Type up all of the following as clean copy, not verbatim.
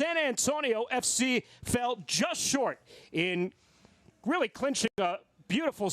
San Antonio FC fell just short in really clinching a beautiful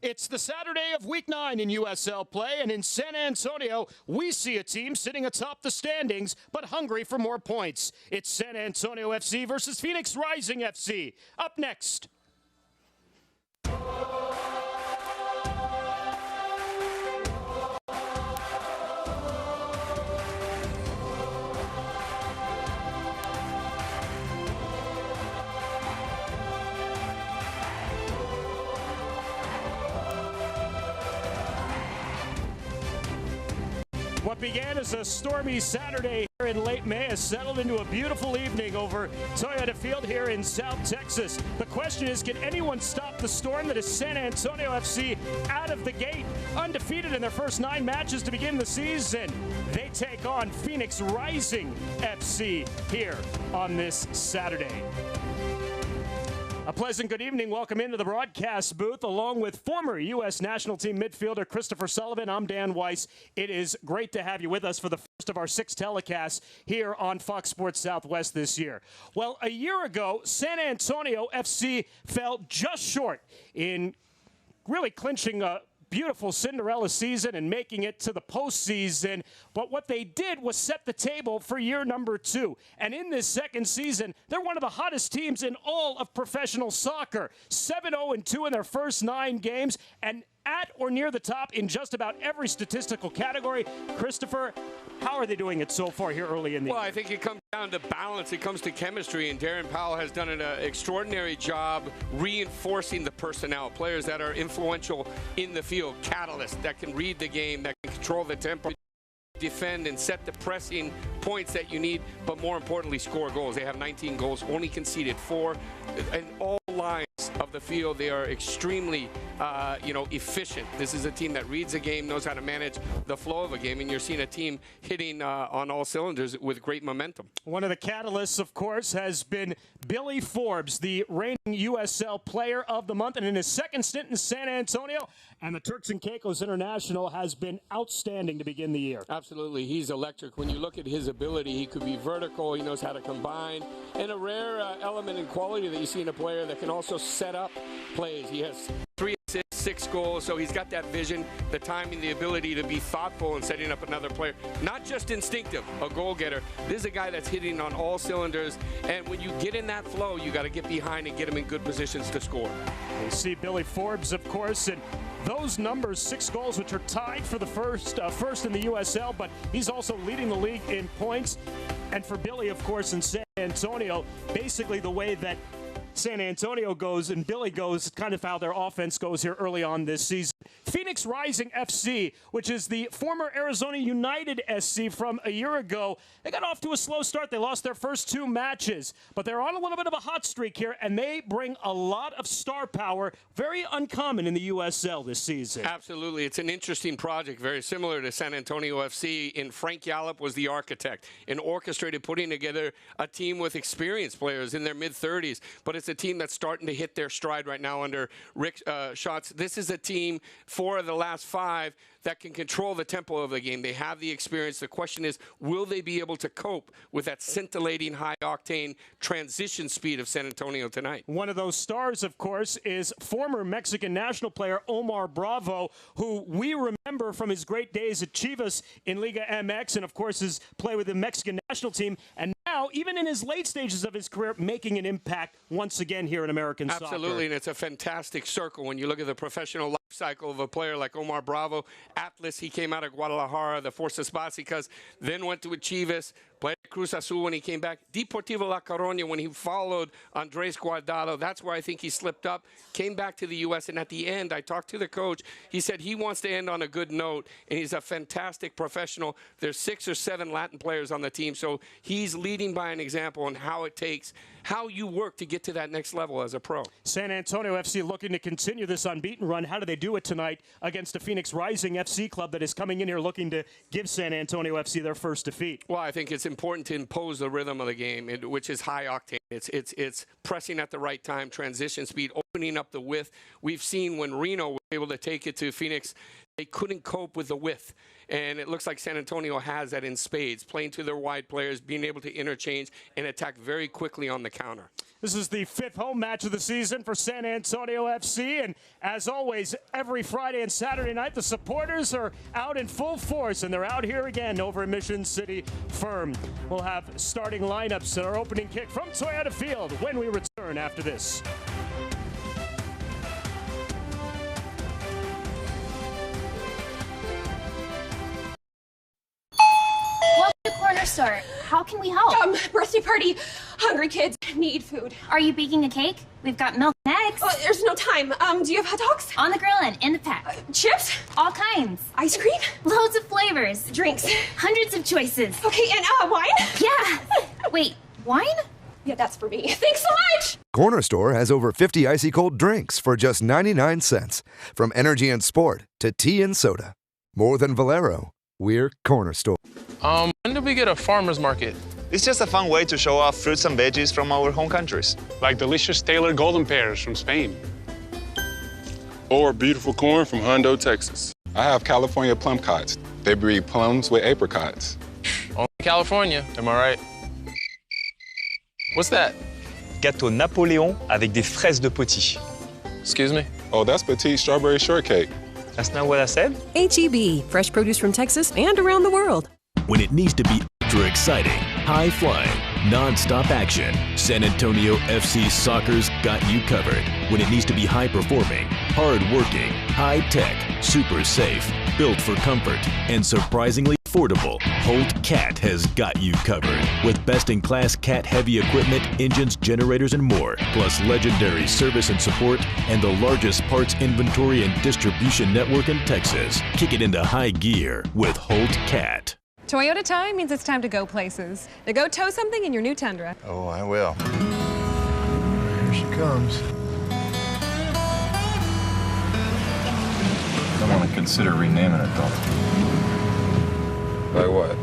It's the Saturday of Week 9 in USL play, and in San Antonio, we see a team sitting atop the standings, but hungry for more points. It's San Antonio FC versus Phoenix Rising FC. Up next. What began as a stormy Saturday here in late May has settled into a beautiful evening over Toyota Field here in South Texas. The question is, can anyone stop the storm that is San Antonio FC out of the gate? Undefeated in their first 9 matches to begin the season. They take on Phoenix Rising FC here on this Saturday. A pleasant good evening. Welcome into the broadcast booth along with former U.S. national team midfielder Christopher Sullivan. I'm Dan Weiss. It is great to have you with us for the first of our 6 telecasts here on Fox Sports Southwest this year. Well, a year ago, San Antonio FC fell just short in really clinching a beautiful Cinderella season and making it to the postseason. But what they did was set the table for year number 2. And in this second season, they're one of the hottest teams in all of professional soccer. 7-0-2 in their first 9 games and at or near the top in just about every statistical category. Christopher, how are they doing it so far here early in the year? Well, I think it comes down to balance. It comes to chemistry, and Darren Powell has done an extraordinary job reinforcing the personnel, players that are influential in the field, catalysts that can read the game, that can control the tempo, defend and set the pressing points that you need, but more importantly, score goals. They have 19 goals, only conceded 4. In all lines of the field, they are extremely efficient. This is a team that reads a game, knows how to manage the flow of a game, and you're seeing a team hitting on all cylinders with great momentum. One of the catalysts, of course, has been Billy Forbes, the reigning USL Player of the Month, and in his second stint in San Antonio, and the Turks and Caicos International has been outstanding to begin the year. Absolutely. He's electric. When you look at his ability, he could be vertical, he knows how to combine, and a rare element and quality that you see in a player that can also set up plays. He has 3 assists, 6 goals, so he's got that vision, the timing, the ability to be thoughtful in setting up another player. Not just instinctive, a goal-getter. This is a guy that's hitting on all cylinders, and when you get in that flow, you got to get behind and get him in good positions to score. We see Billy Forbes, of course, and those numbers, 6 goals, which are tied for the first in the USL, but he's also leading the league in points. And for Billy, of course, in San Antonio, basically the way that San Antonio goes and Billy goes, kind of how their offense goes here early on this season. Phoenix Rising FC, which is the former Arizona United SC from a year ago, they got off to a slow start. They lost their first 2 matches, but they're on a little bit of a hot streak here, and they bring a lot of star power, very uncommon in the USL this season. Absolutely. It's an interesting project, very similar to San Antonio FC. And Frank Yallop was the architect and orchestrated putting together a team with experienced players in their mid-30s, but it's a team that's starting to hit their stride right now under Rick Schatz. This is a team, 4 of the last 5, that can control the tempo of the game. They have the experience. The question is, will they be able to cope with that scintillating, high-octane transition speed of San Antonio tonight? One of those stars, of course, is former Mexican national player Omar Bravo, who we remember from his great days at Chivas in Liga MX and, of course, his play with the Mexican national team. And now, even in his late stages of his career, making an impact once again here in American soccer. Absolutely, and it's a fantastic circle when you look at the professional life cycle of a player like Omar Bravo. Atlas, he came out of Guadalajara, the Fuerzas Básicas, then went to Chivas, played Cruz Azul when he came back, Deportivo La Coruña when he followed Andrés Guardado. That's where I think he slipped up, came back to the U.S., and at the end, I talked to the coach. He said he wants to end on a good note, and he's a fantastic professional. There's 6 or 7 Latin players on the team, so he's leading by an example on how you work to get to that next level as a pro. San Antonio FC looking to continue this unbeaten run. How do they do it tonight against the Phoenix Rising FC club that is coming in here looking to give San Antonio FC their first defeat? Well, I think it's important to impose the rhythm of the game, which is high octane. It's pressing at the right time, transition speed, opening up the width. We've seen when Reno was able to take it to Phoenix, They couldn't cope with the width, and it looks like San Antonio has that in spades, playing to their wide players, being able to interchange and attack very quickly on the counter. This is the 5th home match of the season for San Antonio FC, and as always, every Friday and Saturday night, the supporters are out in full force, and they're out here again over at Mission City Firm. We'll have starting lineups at our opening kick from Toyota Field when we return after this. Corner store. How can we help? Birthday party. Hungry kids need food. Are you baking a cake? We've got milk and eggs. Oh, there's no time. Do you have hot dogs? On the grill and in the pack. Chips? All kinds. Ice cream? Loads of flavors. Drinks? Hundreds of choices. Okay, and wine? Yeah. Wait, wine? Yeah, that's for me. Thanks so much! Corner Store has over 50 icy cold drinks for just 99 cents. From energy and sport to tea and soda. More than Valero, we're Corner Store. When did we get a farmer's market? It's just a fun way to show off fruits and veggies from our home countries. Like delicious tailored golden pears from Spain. Or beautiful corn from Hondo, Texas. I have California plum cots. They breed plums with apricots. Only California, am I right? What's that? Gâteau Napoléon avec des fraises de Poty. Excuse me? Oh, that's petite strawberry shortcake. That's not what I said? H-E-B, fresh produce from Texas and around the world. When it needs to be ultra exciting, high-flying, non-stop action, San Antonio FC Soccer's got you covered. When it needs to be high-performing, hard-working, high-tech, super safe, built for comfort, and surprisingly affordable, Holt Cat has got you covered. With best-in-class cat-heavy equipment, engines, generators, and more, plus legendary service and support, and the largest parts inventory and distribution network in Texas. Kick it into high gear with Holt Cat. Toyota time means it's time to go places. Now go tow something in your new Tundra. Oh, I will. Here she comes. I want to consider renaming it, though. Like what?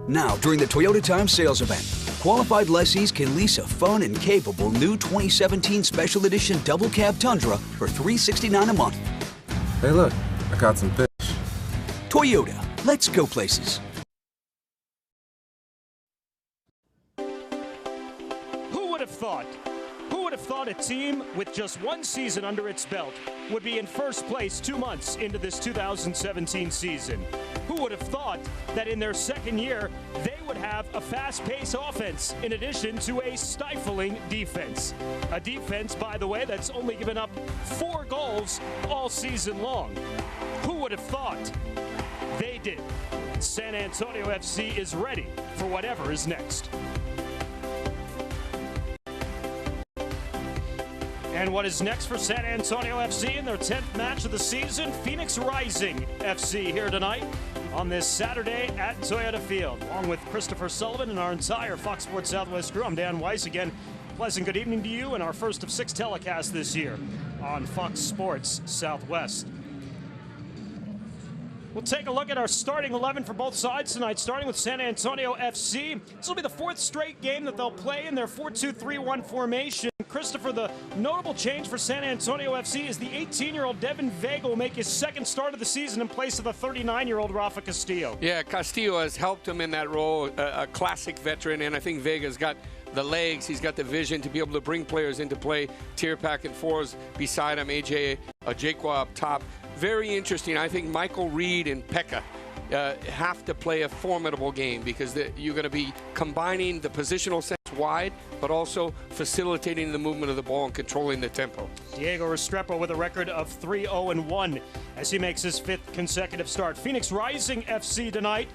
Now, during the Toyota Time sales event, qualified lessees can lease a fun and capable new 2017 Special Edition Double Cab Tundra for $369 a month. Hey, look, I got some fish. Toyota, let's go places. Who would have thought a team with just one season under its belt would be in first place 2 months into this 2017 season? Who would have thought that in their second year they would have a fast-paced offense in addition to a stifling defense? A defense, by the way, that's only given up 4 goals all season long. Who would have thought? They did. San Antonio FC is ready for whatever is next. And what is next for San Antonio FC in their 10th match of the season? Phoenix Rising FC here tonight on this Saturday at Toyota Field. Along with Christopher Sullivan and our entire Fox Sports Southwest crew, I'm Dan Weiss. Again, pleasant good evening to you and our first of 6 telecasts this year on Fox Sports Southwest. We'll take a look at our starting 11 for both sides tonight, starting with San Antonio FC. This will be the 4th straight game that they'll play in their 4-2-3-1 formation. Christopher, the notable change for San Antonio FC is the 18-year-old Devin Vega will make his 2nd start of the season in place of the 39-year-old Rafa Castillo. Yeah, Castillo has helped him in that role, a classic veteran, and I think Vega's got the legs, he's got the vision to be able to bring players into play. Tierpak and Fours beside him, AJ Ajekwa up top. Very interesting. I think Michael Reed and Pekka have to play a formidable game because you're going to be combining the positional sense wide, but also facilitating the movement of the ball and controlling the tempo. Diego Restrepo with a record of 3-0-1 as he makes his 5th consecutive start. Phoenix Rising FC tonight.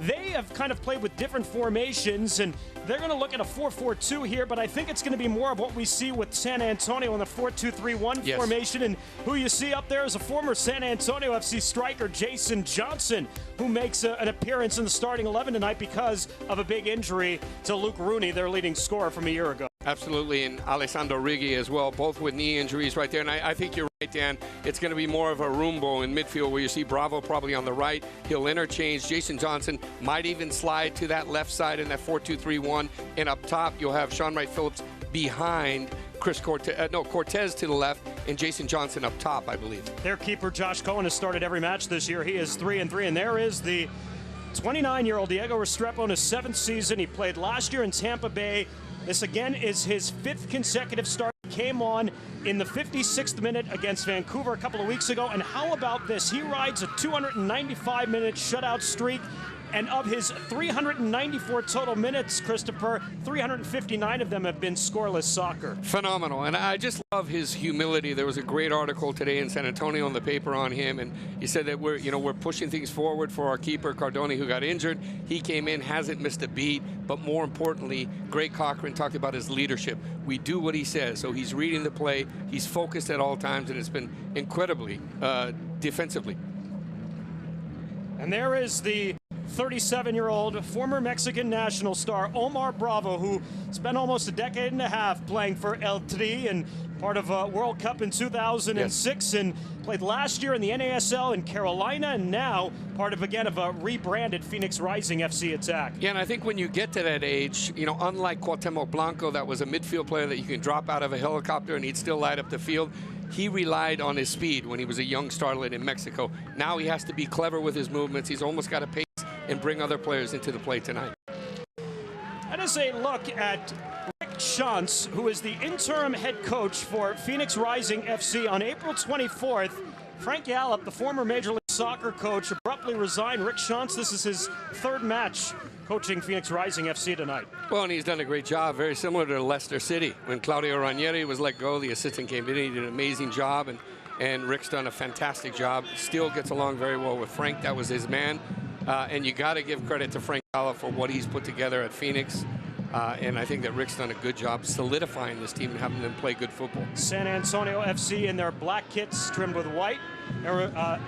They have kind of played with different formations, and they're going to look at a 4-4-2 here, but I think it's going to be more of what we see with San Antonio in the 4-2-3-1 formation. And who you see up there is a former San Antonio FC striker, Jason Johnson, who makes an appearance in the starting 11 tonight because of a big injury to Luke Rooney, their leading scorer from a year ago. Absolutely, and Alessandro Riggi as well, both with knee injuries right there. And I think you're right, Dan. It's going to be more of a rumbo in midfield where you see Bravo probably on the right. He'll interchange. Jason Johnson might even slide to that left side in that 4-2-3-1. And up top, you'll have Sean Wright Phillips behind Cortez to the left, and Jason Johnson up top, I believe. Their keeper, Josh Cohen, has started every match this year. He is 3-3, and there is the 29-year-old Diego Restrepo in his 7th season. He played last year in Tampa Bay. This again is his 5th consecutive start. He came on in the 56th minute against Vancouver a couple of weeks ago. And how about this? He rides a 295-minute shutout streak. And of his 394 total minutes, Christopher, 359 of them have been scoreless soccer. Phenomenal. And I just love his humility. There was a great article today in San Antonio in the paper on him, and he said that we're pushing things forward for our keeper, Cardone, who got injured. He came in, hasn't missed a beat, but more importantly, Greg Cochran talked about his leadership. We do what he says, so he's reading the play, he's focused at all times, and it's been incredibly defensively. And there is the 37-year-old former Mexican national star Omar Bravo, who spent almost a decade and a half playing for El Tri and part of a World Cup in 2006, and played last year in the NASL in Carolina, and now part of, again, of a rebranded Phoenix Rising FC attack. Yeah, and I think when you get to that age, unlike Cuauhtemoc Blanco, that was a midfield player that you can drop out of a helicopter and he'd still light up the field. He relied on his speed when he was a young starlet in Mexico. Now he has to be clever with his movements. He's almost got to pace and bring other players into the play tonight. That is a look at Rick Schantz, who is the interim head coach for Phoenix Rising FC. On April 24th, Frank Yallop, the former Major League Soccer coach, abruptly resigned. Rick Schantz, this is his 3rd match coaching Phoenix Rising FC tonight. Well, and he's done a great job, very similar to Leicester City. When Claudio Ranieri was let go, the assistant came in, he did an amazing job, and Rick's done a fantastic job. Still gets along very well with Frank. That was his man. And you got to give credit to Frank Yallop for what he's put together at Phoenix. And I think that Rick's done a good job solidifying this team and having them play good football. San Antonio FC in their black kits trimmed with white.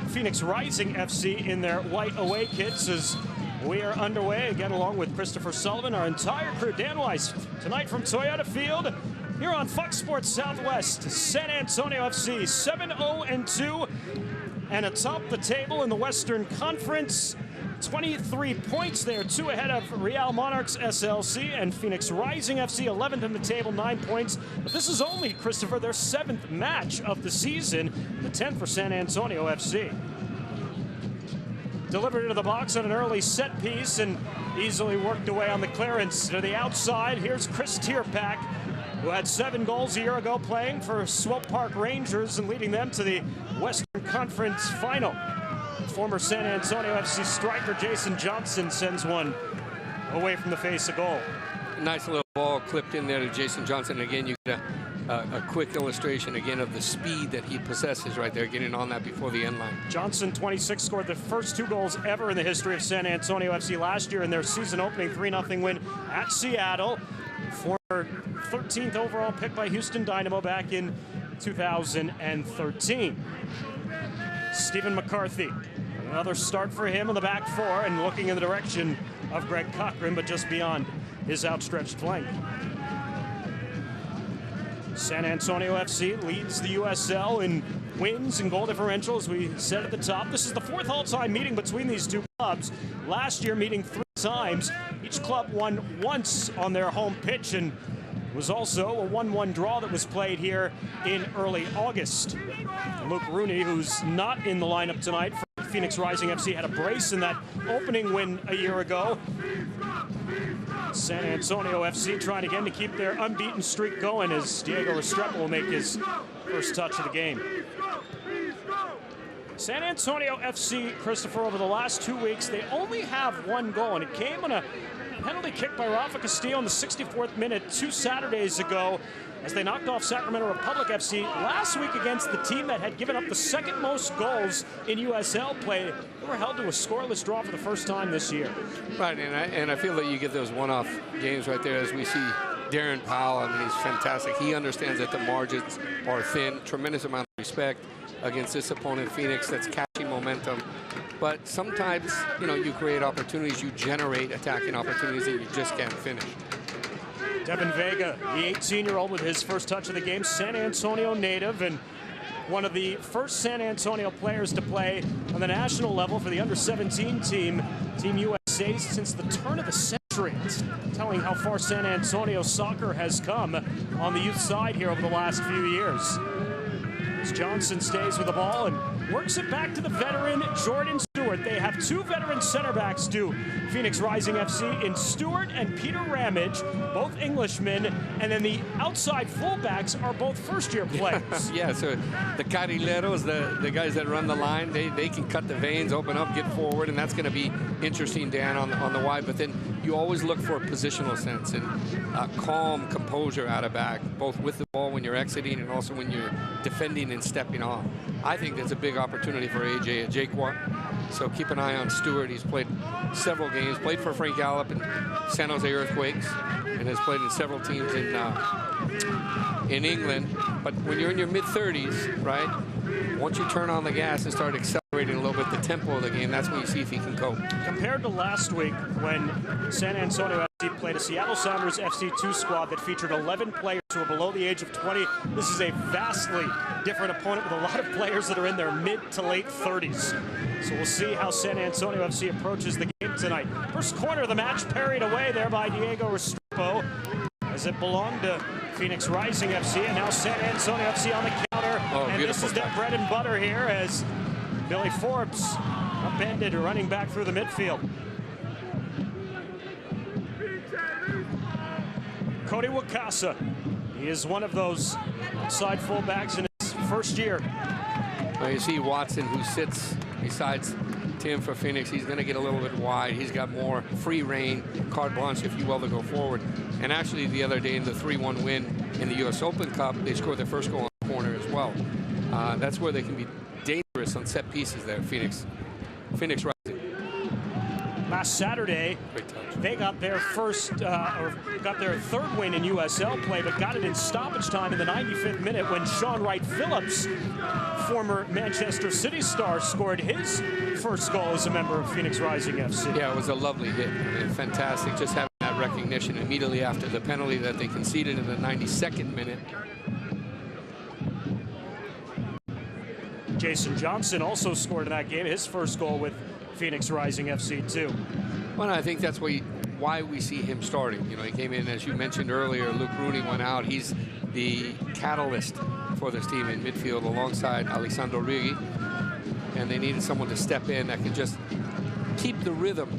Phoenix Rising FC in their white away kits as we are underway again, along with Christopher Sullivan, our entire crew. Dan Weiss tonight from Toyota Field here on Fox Sports Southwest. San Antonio FC 7-0-2 and atop the table in the Western Conference. 23 points there, 2 ahead of Real Monarchs SLC, and Phoenix Rising FC 11th in the table, 9 points. But this is only, Christopher, their 7th match of the season, the 10th for San Antonio FC. Delivered into the box on an early set piece and easily worked away on the clearance to the outside. Here's Chris Tierpak, who had 7 goals a year ago playing for Swope Park Rangers and leading them to the Western Conference Final. Former San Antonio FC striker Jason Johnson sends one away from the face of goal. Nice little ball clipped in there to Jason Johnson. Again, you get a quick illustration again of the speed that he possesses right there, getting on that before the end line. Johnson, 26, scored the first 2 goals ever in the history of San Antonio FC last year in their season opening 3-0 win at Seattle. Former 13th overall pick by Houston Dynamo back in 2013. Stephen McCarthy, another start for him in the back 4 and looking in the direction of Greg Cochran, but just beyond his outstretched flank. San Antonio FC leads the USL in wins and goal differential, as we said at the top. This is the 4th all-time meeting between these two clubs. Last year, meeting 3 times. Each club won once on their home pitch, and it was also a 1-1 draw that was played here in early August. Luke Rooney, who's not in the lineup tonight for Phoenix Rising FC, had a brace in that opening win a year ago. San Antonio FC trying again to keep their unbeaten streak going as Diego Restrepo will make his first touch of the game. San Antonio FC, Christopher, over the last 2 weeks, they only have 1 goal, and it came on a penalty kick by Rafa Castillo in the 64th minute 2 Saturdays ago as they knocked off Sacramento Republic FC last week against the team that had given up the 2nd most goals in USL play. They were held to a scoreless draw for the first time this year. Right, and I feel that you get those one-off games right there as we see Darren Powell. I mean, he's fantastic. He understands that the margins are thin. Tremendous amount of respect against this opponent, Phoenix, that's catching momentum. But sometimes, you create opportunities, you generate attacking opportunities that you just can't finish. Devin Vega, the 18-year-old with his first touch of the game, San Antonio native, and one of the first San Antonio players to play on the national level for the under-17 team, Team USA, since the turn of the century. It's telling how far San Antonio soccer has come on the youth side here over the last few years. As Johnson stays with the ball and works it back to the veteran Jordan Stewart. They have two veteran center backs to Phoenix Rising FC in Stewart and Peter Ramage, both Englishmen, and then the outside fullbacks are both first-year players. Yeah, so the carrileros, the guys that run the line, they can cut the veins, open up, get forward, and that's going to be interesting, Dan, on the wide. But then you always look for a positional sense and calm composure out of back, both with the ball when you're exiting and also when you're defending and stepping off. I think that's a big opportunity for AJ Ajekwa. So keep an eye on Stewart. He's played several games, played for Frank Gallup and San Jose Earthquakes, and has played in several teams in England. But when you're in your mid-30s, right, once you turn on the gas and start accelerating a little bit the tempo of the game, that's when you see if he can cope. Compared to last week when San Antonio FC played a Seattle Sounders FC2 squad that featured 11 players who are below the age of 20, this is a vastly different opponent with a lot of players that are in their mid to late 30s. So we'll see how San Antonio FC approaches the game tonight. First corner of the match parried away there by Diego Restrepo as it belonged to Phoenix Rising FC, and now San Antonio FC on the counter. Oh, and this is their bread and butter here as Billy Forbes upended running back through the midfield. Cody Wakasa, he is one of those outside fullbacks in his first year. Well, you see Watson, who sits besides Tim for Phoenix. He's going to get a little bit wide. He's got more free reign, carte blanche, if you will, to go forward. And actually, the other day in the 3-1 win in the U.S. Open Cup, they scored their first goal on the corner as well. That's where they can be dangerous on set pieces there, Phoenix Rising. Last Saturday, they got their third win in USL play, but got it in stoppage time in the 95th minute when Sean Wright Phillips, former Manchester City star, scored his first goal as a member of Phoenix Rising FC. Yeah, it was a lovely hit. I mean, fantastic. Just having that recognition immediately after the penalty that they conceded in the 92nd minute. Jason Johnson also scored in that game, his first goal with Phoenix Rising FC too. Well, I think that's why we see him starting. You know, he came in, as you mentioned earlier, Luke Rooney went out. He's the catalyst for this team in midfield alongside Alessandro Righi. And they needed someone to step in that can just keep the rhythm,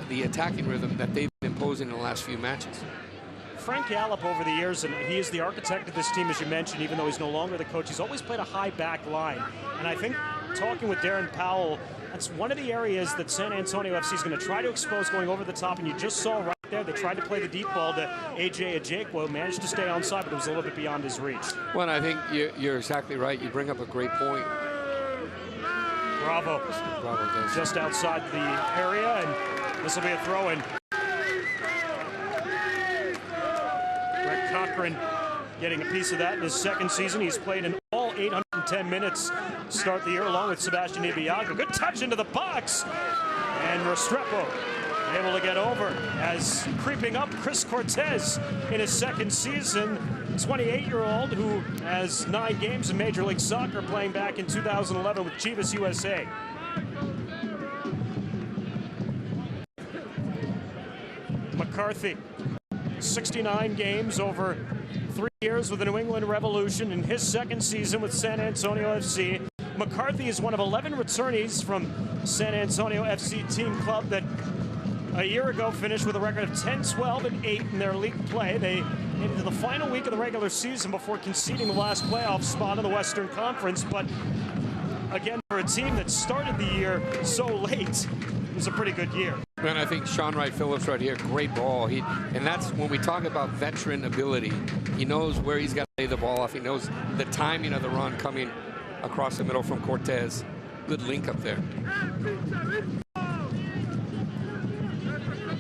the attacking rhythm that they've been imposing in the last few matches. Frank Gallup over the years, and he is the architect of this team, as you mentioned, even though he's no longer the coach, he's always played a high back line. And I think talking with Darren Powell, that's one of the areas that San Antonio FC is going to try to expose going over the top. And you just saw right there, they tried to play the deep ball to AJ Ajekwa, managed to stay onside, but it was a little bit beyond his reach. Well, I think you're exactly right. You bring up a great point. Bravo does. Just outside the area, and this will be a throw-in. Greg Cochran getting a piece of that in his second season. He's played in all 810 minutes to start the year, along with Sebastian Ibiaga. Good touch into the box, and Restrepo able to get over as creeping up Chris Cortez in his second season. 28-year-old who has 9 games in Major League Soccer, playing back in 2011 with Chivas USA. McCarthy, 69 games over 3 years with the New England Revolution. In his second season with San Antonio FC, McCarthy is one of 11 returnees from San Antonio FC team club that a year ago finished with a record of 10-12-8 in their league play. They made it to the final week of the regular season before conceding the last playoff spot in the Western Conference. But again, for a team that started the year so late, it was a pretty good year. And I think Sean Wright Phillips right here, great ball. And that's when we talk about veteran ability. He knows where he's got to lay the ball off. He knows the timing of the run coming across the middle from Cortez. Good link up there.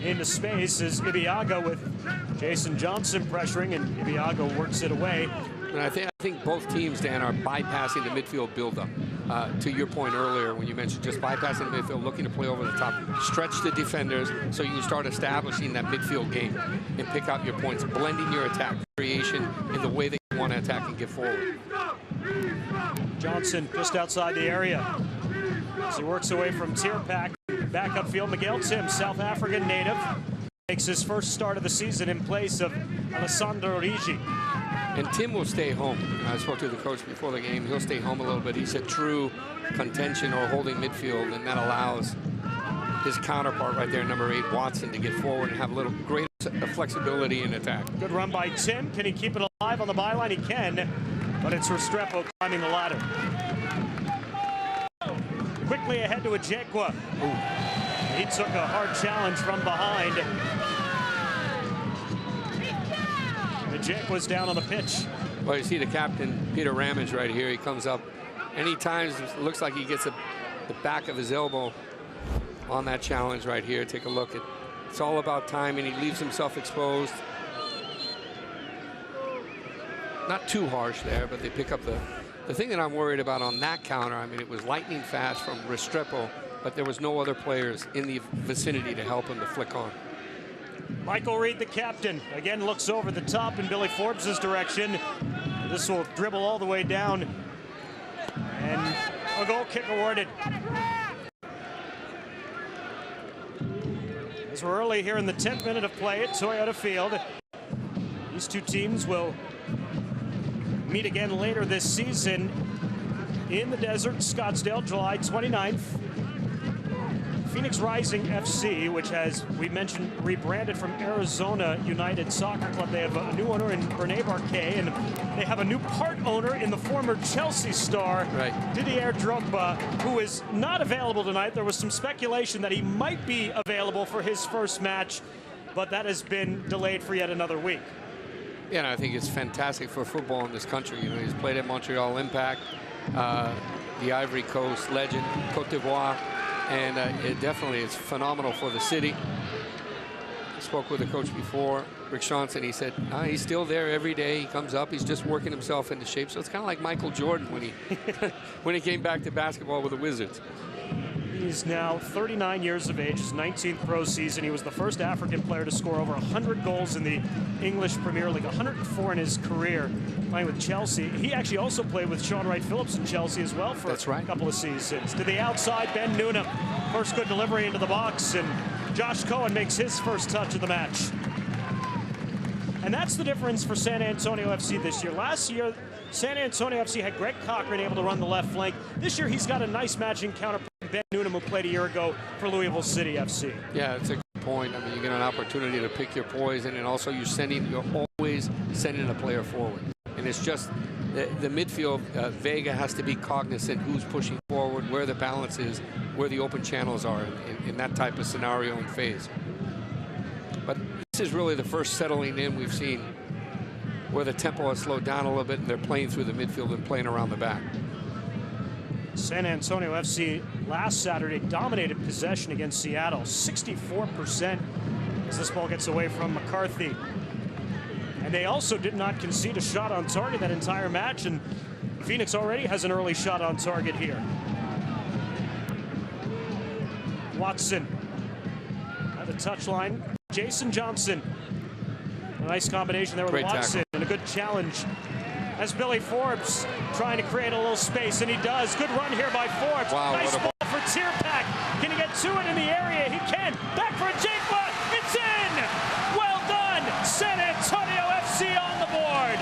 Into space is Ibiaga with Jason Johnson pressuring, and Ibiaga works it away. And I think both teams, Dan, are bypassing the midfield buildup. To your point earlier when you mentioned just bypassing the midfield, looking to play over the top, stretch the defenders so you can start establishing that midfield game and pick out your points, blending your attack, variation in the way that you want to attack and get forward. Johnson just outside the area as he works away from Tierpak. Back upfield, Miguel Tim, South African native, makes his first start of the season in place of Alessandro Righi. And Tim will stay home. I spoke to the coach before the game. He'll stay home a little bit. He's a true contention or holding midfield, and that allows his counterpart right there, number 8, Watson, to get forward and have a little greater flexibility in attack. Good run by Tim. Can he keep it alive on the byline? He can, but it's Restrepo climbing the ladder. Quickly ahead to Ejekwa. He took a hard challenge from behind. Ejekwa's down on the pitch. Well, you see the captain, Peter Ramage, right here. He comes up. Anytime it looks like he gets the back of his elbow on that challenge right here. Take a look. It's all about timing. He leaves himself exposed. Not too harsh there, but they pick up the thing that I'm worried about on that counter. I mean, it was lightning fast from Restrepo, but there was no other players in the vicinity to help him to flick on. Michael Reed, the captain, again looks over the top in Billy Forbes' direction. This will dribble all the way down. And a goal kick awarded. As we're early here in the 10th minute of play at Toyota Field, these two teams will meet again later this season in the desert, Scottsdale, July 29th. Phoenix Rising FC, which has, we mentioned, rebranded from Arizona United Soccer Club. They have a new owner in Rene Barquet, and they have a new part owner in the former Chelsea star, Didier Drogba, who is not available tonight. There was some speculation that he might be available for his first match, but that has been delayed for yet another week. Yeah, and I think it's fantastic for football in this country. You know, he's played at Montreal Impact, the Ivory Coast legend, Cote d'Ivoire, and it definitely is phenomenal for the city. I spoke with the coach before, Rick Johnson. He said he's still there every day. He comes up, he's just working himself into shape. So it's kind of like Michael Jordan when he when he came back to basketball with the Wizards. He's now 39 years of age, his 19th pro season. He was the first African player to score over 100 goals in the English Premier League, 104 in his career playing with Chelsea. He actually also played with Sean Wright-Phillips in Chelsea as well for a couple of seasons. To the outside, Ben Noonan. First good delivery into the box, and Josh Cohen makes his first touch of the match. And that's the difference for San Antonio FC this year. Last year, San Antonio FC had Greg Cochran able to run the left flank. This year, he's got a nice matching counterpart. Ben Noonan, who played a year ago for Louisville City FC. Yeah, it's a good point. I mean, you get an opportunity to pick your poison, and also you're always sending a player forward. And it's just the midfield, Vega has to be cognizant who's pushing forward, where the balance is, where the open channels are in that type of scenario and phase. But this is really the first settling in we've seen where the tempo has slowed down a little bit and they're playing through the midfield and playing around the back. San Antonio FC last Saturday dominated possession against Seattle, 64% as this ball gets away from McCarthy. And they also did not concede a shot on target that entire match, and Phoenix already has an early shot on target here. Watson at the touchline. Jason Johnson. A nice combination there with Watson, and a good challenge as Billy Forbes trying to create a little space, and he does. Good run here by Forbes. Wow, nice ball for Tierpak. Can he get to it in the area? He can. Back for Ejekwa. It's in. Well done. San Antonio FC on the board.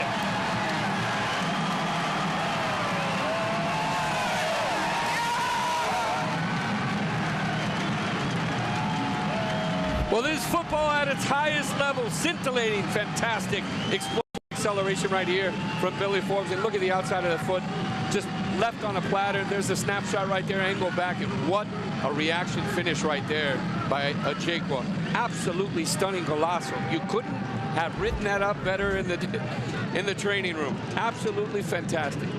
Well, this is football at its highest level, scintillating, fantastic, explosive acceleration right here from Billy Forbes. And look at the outside of the foot, just left on a platter. There's a snapshot right there, angle back, and what a reaction finish right there by Ejekwa. Absolutely stunning golazo. You couldn't have written that up better in the training room. Absolutely fantastic.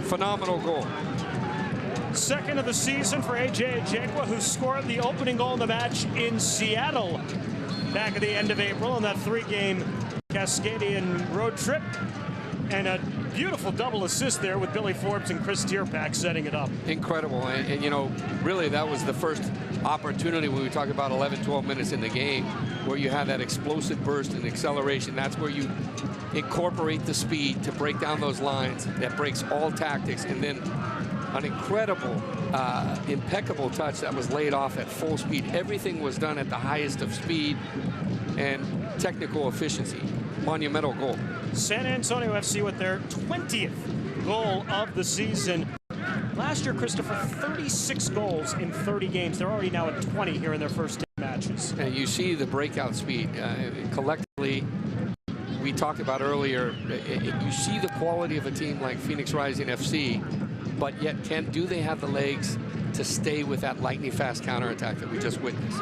Phenomenal goal. Second of the season for A.J. Ejekwa, who scored the opening goal in the match in Seattle back at the end of April on that 3-game Cascadian road trip. And a beautiful double assist there with Billy Forbes and Chris Tierpak setting it up. Incredible. And you know, really that was the first opportunity when we talk about 11, 12 minutes in the game where you have that explosive burst and acceleration. That's where you incorporate the speed to break down those lines. That breaks all tactics. And then an incredible, impeccable touch that was laid off at full speed. Everything was done at the highest of speed and technical efficiency. monumental goal. San Antonio FC with their 20th goal of the season. Last year, Christopher, 36 goals in 30 games. They're already now at 20 here in their first 10 matches. And you see the breakout speed. Collectively, we talked about earlier, you see the quality of a team like Phoenix Rising FC, but yet do they have the legs to stay with that lightning fast counterattack that we just witnessed?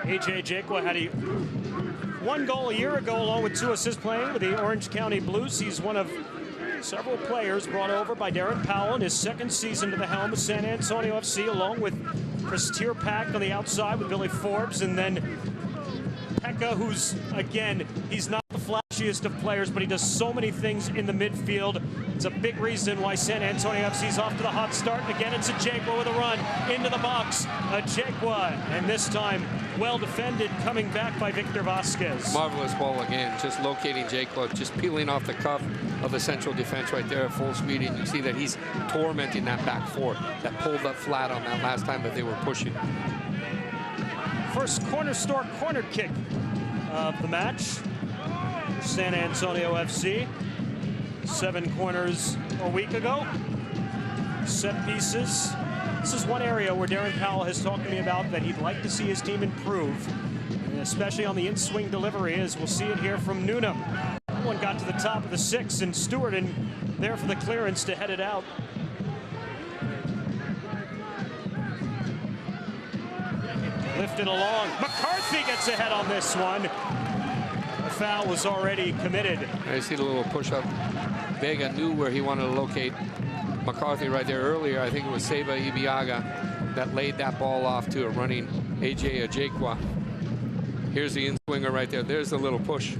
AJ Jakwa had one goal a year ago, along with 2 assists playing with the Orange County Blues. He's one of several players brought over by Darren Powell in his second season to the helm of San Antonio FC, along with Chris Tierpak on the outside with Billy Forbes, and then Pekka, who's, again, he's not the flashiest of players, but he does so many things in the midfield. It's a big reason why San Antonio FC's off to the hot start. And again, it's a Jakwa with a run into the box. A Jakwa, and this time well defended, coming back by Victor Vasquez. Marvelous ball again, just locating Jakwa, just peeling off the cuff of the central defense right there at full speed. And you see that he's tormenting that back four that pulled up flat on that last time that they were pushing. First corner store corner kick of the match for San Antonio FC. 7 corners a week ago. Set pieces. This is one area where Darren Powell has talked to me about that he'd like to see his team improve, and especially on the in-swing delivery, as we'll see it here from Nuna. One got to the top of the 6, and Stewart in there for the clearance to head it out. Lifted along. McCarthy gets ahead on this one. The foul was already committed. I see the little push-up. Vega knew where he wanted to locate McCarthy right there earlier. I think it was Seba Ibiaga that laid that ball off to a running AJ Ajakwa. Here's the in-swinger right there. There's the little push.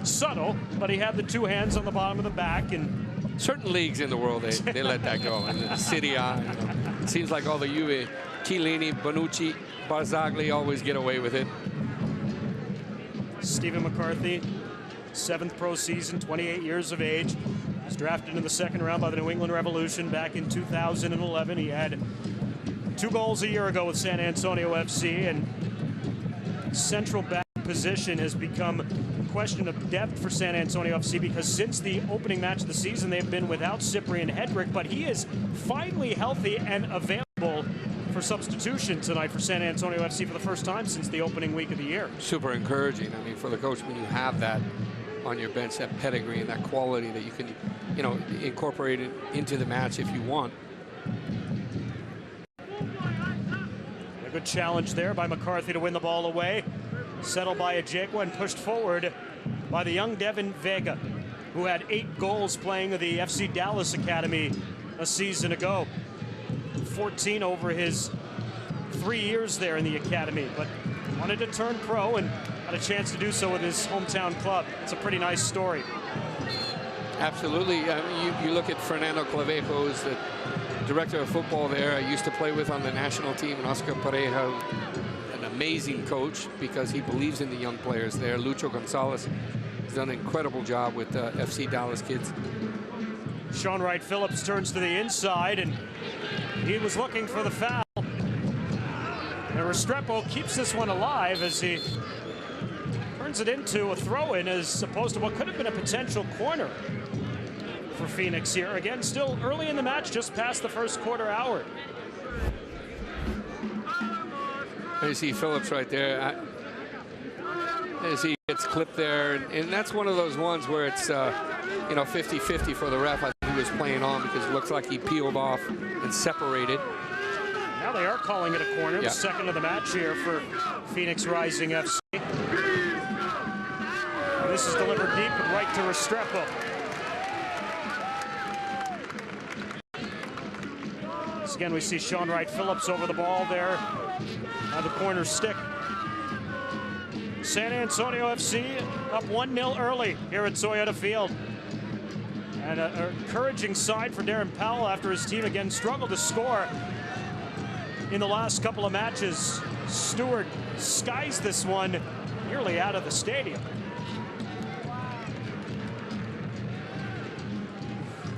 Subtle, but he had the 2 hands on the bottom of the back. And certain leagues in the world, they let that go. And the Serie A, it seems like all the Juve, Chiellini, Bonucci, Barzagli always get away with it. Stephen McCarthy, 7th pro season, 28 years of age. Was drafted in the 2nd round by the New England Revolution back in 2011. He had 2 goals a year ago with San Antonio FC, and central back position has become a question of depth for San Antonio FC, because since the opening match of the season, they've been without Cyprian Hedrick, but he is finally healthy and available for substitution tonight for San Antonio FC for the first time since the opening week of the year. Super encouraging. I mean, for the coach, when you have that on your bench, that pedigree and that quality that you can, you know, incorporate it into the match if you want. A good challenge there by McCarthy to win the ball away. Settled by Ajakwa and pushed forward by the young Devin Vega, who had 8 goals playing with the FC Dallas Academy a season ago. 14 over his 3 years there in the academy, but wanted to turn pro and had a chance to do so with his hometown club. It's a pretty nice story. Absolutely. You look at Fernando Clavejo, who's the director of football there. I used to play with on the national team, and Oscar Pareja, an amazing coach because he believes in the young players there. Lucho Gonzalez has done an incredible job with FC Dallas kids. Sean Wright Phillips turns to the inside, and he was looking for the foul. And Restrepo keeps this one alive as he turns it into a throw-in as opposed to what could have been a potential corner for Phoenix here. Again, still early in the match, just past the first quarter hour. You see Phillips right there. As he gets clipped there, and that's one of those ones where it's you know, 50-50 for the ref. I think he was playing on because it looks like he peeled off and separated. Now they are calling it a corner. Yeah. The second of the match here for Phoenix Rising FC. And this is delivered deep and right to Restrepo. Once again, we see Sean Wright Phillips over the ball there on the corner stick. San Antonio FC up 1-0 early here at Toyota Field. And an encouraging side for Darren Powell after his team again struggled to score in the last couple of matches. Stewart skies this one nearly out of the stadium.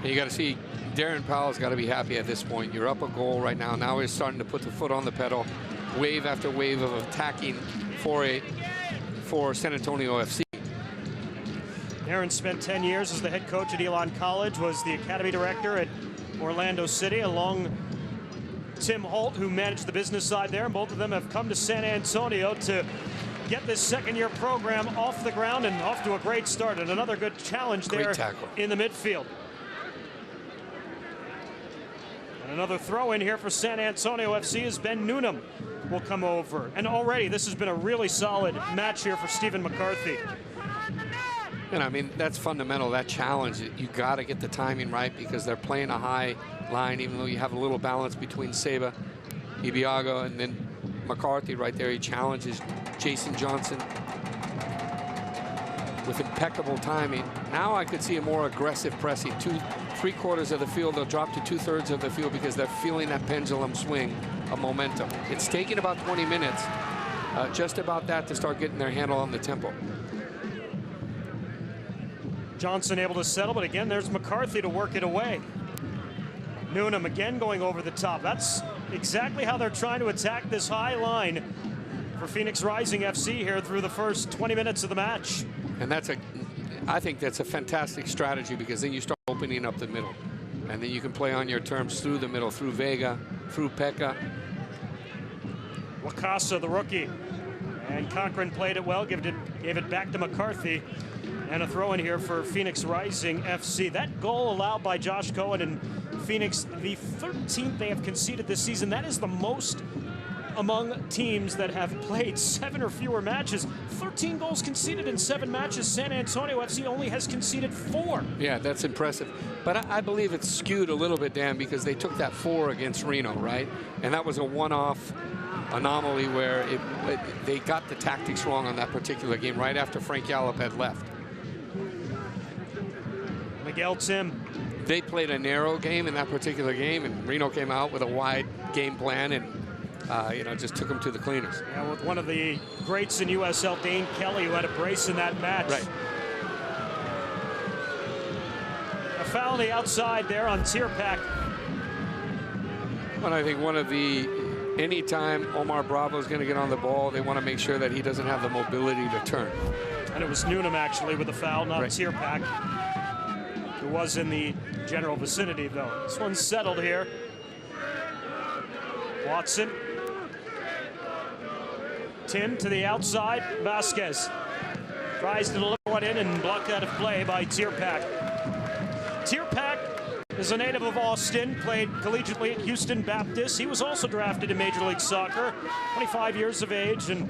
You got to see Darren Powell's got to be happy at this point. You're up a goal right now. Now he's starting to put the foot on the pedal. Wave after wave of attacking for for San Antonio FC. Aaron spent 10 years as the head coach at Elon College, was the academy director at Orlando City, along Tim Holt, who managed the business side there, and both of them have come to San Antonio to get this second-year program off the ground and off to a great start, and another good challenge there in the midfield. And another throw in here for San Antonio FC as Ben Noonan will come over. And already this has been a really solid match here for Stephen McCarthy. And I mean, that's fundamental, that challenge. You got to get the timing right because they're playing a high line, even though you have a little balance between Seba, Ibiaga, and then McCarthy right there. He challenges Jason Johnson with impeccable timing. Now I could see a more aggressive pressing. 3/4 of the field, they'll drop to 2/3 of the field because they're feeling that pendulum swing of momentum. It's taken about 20 minutes, just about that, to start getting their handle on the tempo. Johnson able to settle, but again, there's McCarthy to work it away. Noonan again going over the top. That's exactly how they're trying to attack this high line for Phoenix Rising FC here through the first 20 minutes of the match. And I think that's a fantastic strategy because then you start opening up the middle. And then you can play on your terms through the middle, through Vega, through Pekka. Wakasa, the rookie. And Cochran played it well, gave it back to McCarthy. And a throw in here for Phoenix Rising FC. That goal allowed by Josh Cohen and Phoenix, the 13th they have conceded this season. That is the most among teams that have played 7 or fewer matches. 13 goals conceded in 7 matches. San Antonio FC only has conceded 4. Yeah, that's impressive. But I believe it's skewed a little bit, Dan, because they took that 4 against Reno, right? And that was a one-off anomaly where they got the tactics wrong on that particular game right after Frank Yallop had left. Miguel Tim. They played a narrow game in that particular game, and Reno came out with a wide game plan and just took them to the cleaners. Yeah, with one of the greats in USL, Dane Kelly, who had a brace in that match. Right. A foul on the outside there on Tierpak. Well, I think anytime Omar Bravo is going to get on the ball, they want to make sure that he doesn't have the mobility to turn. And it was Noonan actually with the foul, not Tierpak, who was in the general vicinity though. This one's settled here. Watson. Tim to the outside. Vasquez tries to deliver one in and blocked out of play by Tierpak. Tierpak is a native of Austin, played collegiately at Houston Baptist. He was also drafted in Major League Soccer, 25 years of age, and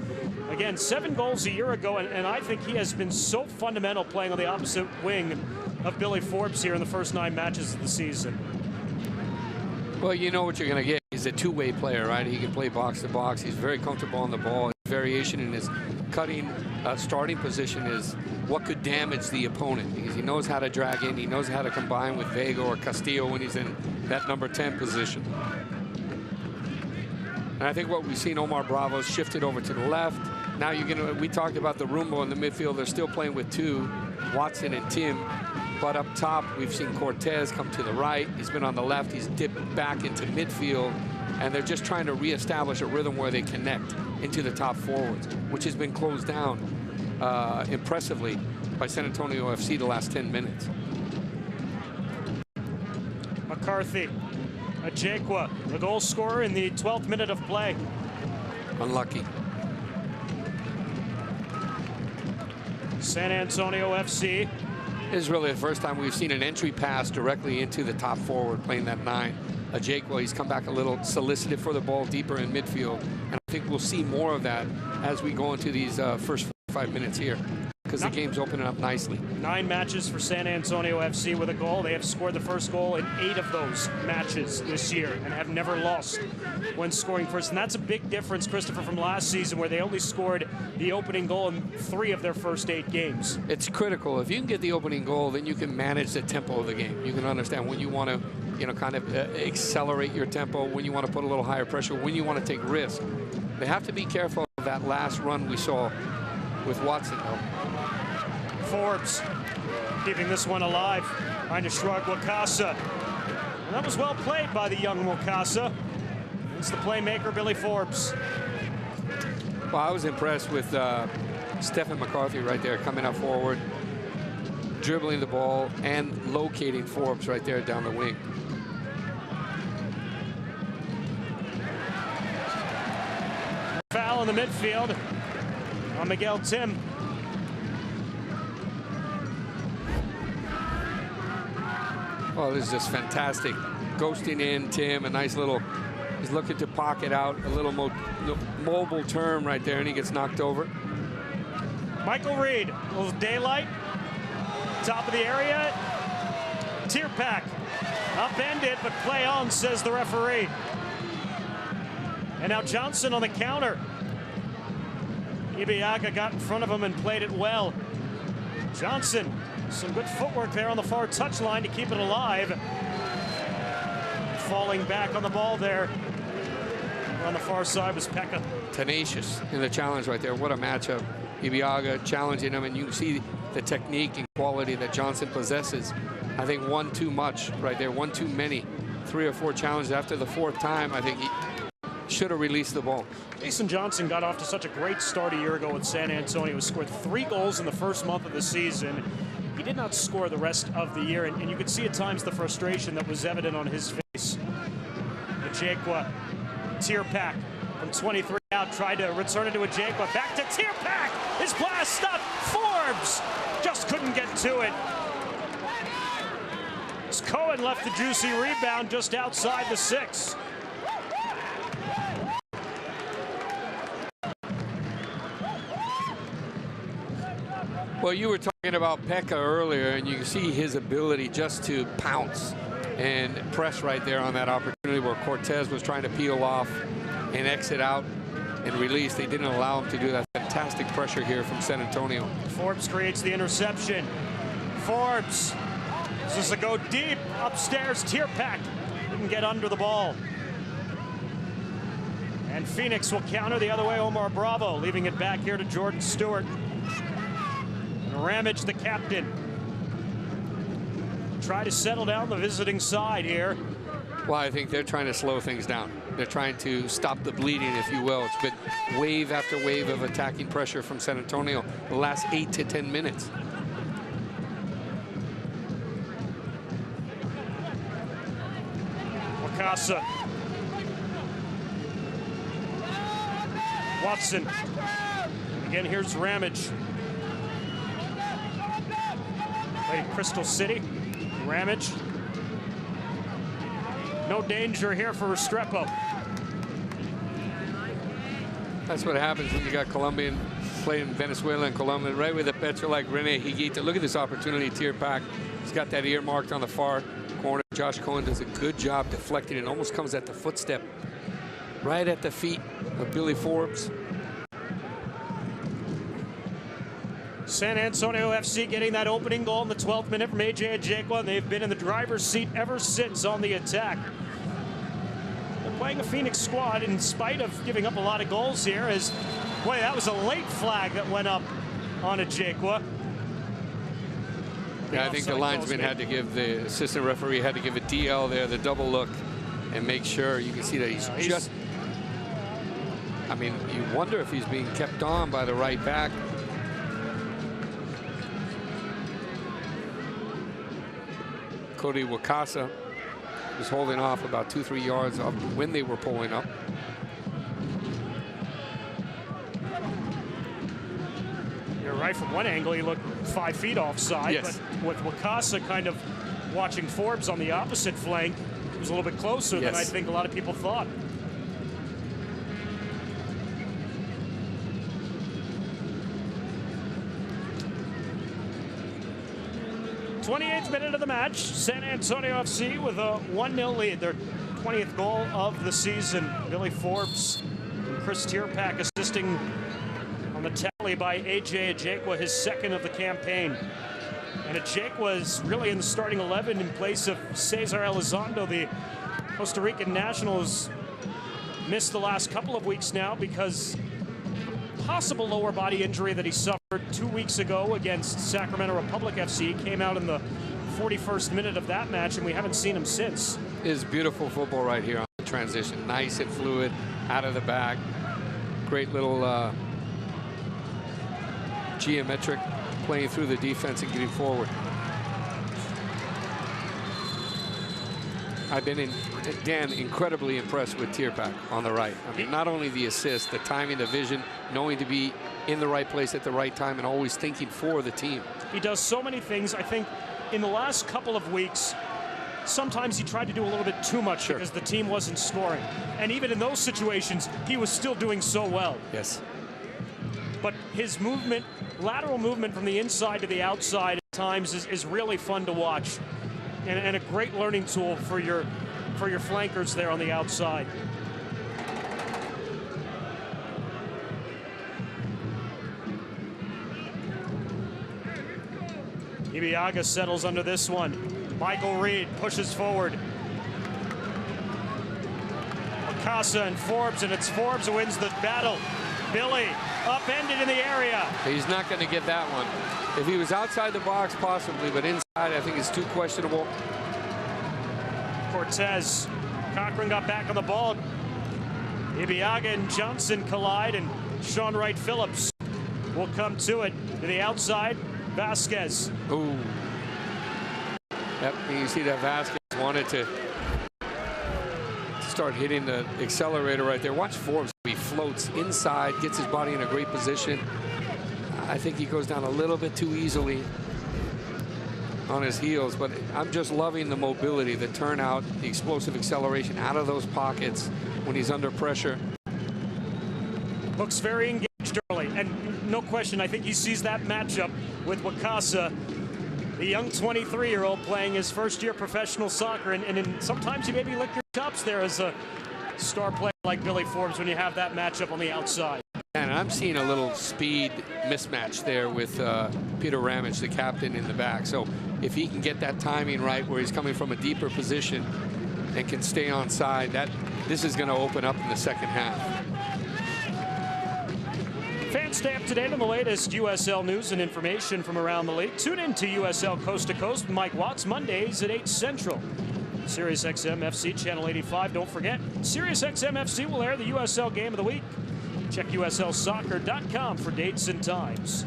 again, 7 goals a year ago, and I think he has been so fundamental playing on the opposite wing of Billy Forbes here in the first 9 matches of the season. Well, you know what you're going to get. He's a two-way player, right? He can play box to box. He's very comfortable on the ball. His variation in his cutting starting position is what could damage the opponent because he knows how to drag in. He knows how to combine with Vega or Castillo when he's in that number 10 position. And I think what we've seen, Omar Bravo shifted over to the left. Now we talked about the Rumbo in the midfield. They're still playing with 2, Watson and Tim. But up top, we've seen Cortez come to the right. He's been on the left. He's dipped back into midfield. And they're just trying to reestablish a rhythm where they connect into the top forwards, which has been closed down impressively by San Antonio FC the last 10 minutes. McCarthy, Ajekwa, the goal scorer in the 12th minute of play. Unlucky. San Antonio FC. This is really the first time we've seen an entry pass directly into the top forward playing that 9. Ajekwa, he's come back a little, solicited for the ball deeper in midfield. And I think we'll see more of that as we go into these first 5 minutes here because the game's opening up nicely. 9 matches for San Antonio FC with a goal. They have scored the first goal in 8 of those matches this year and have never lost when scoring first. And that's a big difference, Christopher, from last season where they only scored the opening goal in 3 of their first 8 games. It's critical. If you can get the opening goal, then you can manage the tempo of the game. You can understand when you want to kind of accelerate your tempo, when you want to put a little higher pressure, when you want to take risks. They have to be careful of that last run we saw with Watson, though. Forbes keeping this one alive. Trying to shrug Wakasa. And that was well played by the young Wakasa. It's the playmaker, Billy Forbes. Well, I was impressed with Stephen McCarthy right there coming up forward, dribbling the ball and locating Forbes right there down the wing. Foul in the midfield on Miguel Tim. Oh, this is just fantastic. Ghosting in Tim, a nice little, he's looking to pocket out, a little mobile turn right there, and he gets knocked over. Michael Reed, a little daylight, top of the area. Tierpak, upended, but play on, says the referee. And now Johnson on the counter. Ibiaga got in front of him and played it well. Johnson, some good footwork there on the far touchline to keep it alive. Falling back on the ball there. On the far side was Pekka. Tenacious in the challenge right there. What a matchup. Ibiaga challenging him, and you see the technique and quality that Johnson possesses. I think one too much right there, one too many. 3 or 4 challenges after the 4th time. I think he should have released the ball. Jason Johnson got off to such a great start a year ago with San Antonio. He scored 3 goals in the first month of the season. He did not score the rest of the year, and you could see at times the frustration that was evident on his face. Ajekwa, Tierpak from 23 out, tried to return it to Ajekwa. Back to Tierpak. His blast stopped. Forbes just couldn't get to it. As Cohen left the juicy rebound just outside the 6. Well, you were talking about Pekka earlier, and you can see his ability just to pounce and press right there on that opportunity where Cortez was trying to peel off and exit out and release. They didn't allow him to do that. Fantastic pressure here from San Antonio. Forbes creates the interception. Forbes, this is a go deep upstairs. Tierpak didn't get under the ball. And Phoenix will counter the other way. Omar Bravo leaving it back here to Jordan Stewart. Ramage, the captain, try to settle down the visiting side here. Well, I think they're trying to slow things down. They're trying to stop the bleeding, if you will. It's been wave after wave of attacking pressure from San Antonio the last 8 to 10 minutes. Wakasa. Watson. Again, here's Ramage. Played Crystal City. Ramage. No danger here for Restrepo. That's what happens when you got Colombian playing Venezuela and Colombia right with a pitcher like Rene Higuita. Look at this opportunity. Tierpak. He's got that earmarked on the far corner. Josh Cohen does a good job deflecting it. Almost comes at the footstep. Right at the feet of Billy Forbes. San Antonio FC getting that opening goal in the 12th minute from AJ Ajekwa. They've been in the driver's seat ever since on the attack. They're playing a Phoenix squad in spite of giving up a lot of goals here. As boy, that was a late flag that went up on Ajekwa. Yeah, I think the linesman had to give, the assistant referee had to give a DL there, the double look, and make sure. You can see that he's just, I mean, you wonder if he's being kept on by the right back. Cody Wakasa was holding off about 2-3 yards up when they were pulling up. You're right, from one angle he looked 5 feet offside, yes. But with Wakasa kind of watching Forbes on the opposite flank, it was a little bit closer than I think a lot of people thought. 28th minute of the match. San Antonio FC with a 1-0 lead. Their 20th goal of the season. Billy Forbes and Chris Tierpak assisting on the tally by AJ Ajekwa, his 2nd of the campaign. And Ajekwa is really in the starting 11 in place of Cesar Elizondo. The Costa Rican national has missed the last couple of weeks now because possible lower body injury that he suffered 2 weeks ago against Sacramento Republic FC. Came out in the 41st minute of that match, and we haven't seen him since. Is beautiful football right here on the transition. Nice and fluid, out of the back. Great little geometric, playing through the defense and getting forward. I've been, Dan, incredibly impressed with Tierpak on the right. I mean, not only the assist, the timing, the vision, knowing to be in the right place at the right time and always thinking for the team. He does so many things. I think in the last couple of weeks, sometimes he tried to do a little bit too much because the team wasn't scoring. And even in those situations, he was still doing so well. Yes. But his movement, lateral movement from the inside to the outside at times is really fun to watch. And a great learning tool for your flankers there on the outside. Ibiaga settles under this one. Michael Reed pushes forward. Wakasa and Forbes, and it's Forbes who wins the battle. Billy upended in the area. He's not going to get that one. If he was outside the box, possibly, but inside, I think it's too questionable. Cortez. Cochran got back on the ball. Ibiaga and Johnson collide, and Sean Wright Phillips will come to it. To the outside, Vasquez. Ooh. Yep, you see that Vasquez wanted to start hitting the accelerator right there. Watch Forbes. He floats inside, gets his body in a great position. I think he goes down a little bit too easily on his heels, but I'm just loving the mobility, the turnout, the explosive acceleration out of those pockets when he's under pressure. Looks very engaged early, and no question, I think he sees that matchup with Wakasa, the young 23-year-old playing his first-year professional soccer, and sometimes you maybe lick your chops there as a star player like Billy Forbes when you have that matchup on the outside. And I'm seeing a little speed mismatch there with Peter Ramage, the captain, in the back. So if he can get that timing right where he's coming from a deeper position and can stay on side, this is going to open up in the second half. Fans, stay up to date on the latest USL news and information from around the league. Tune in to USL Coast to Coast with Mike Watts Mondays at 8 Central. SiriusXM FC Channel 85. Don't forget, SiriusXM FC will air the USL Game of the Week. Check USLsoccer.com for dates and times.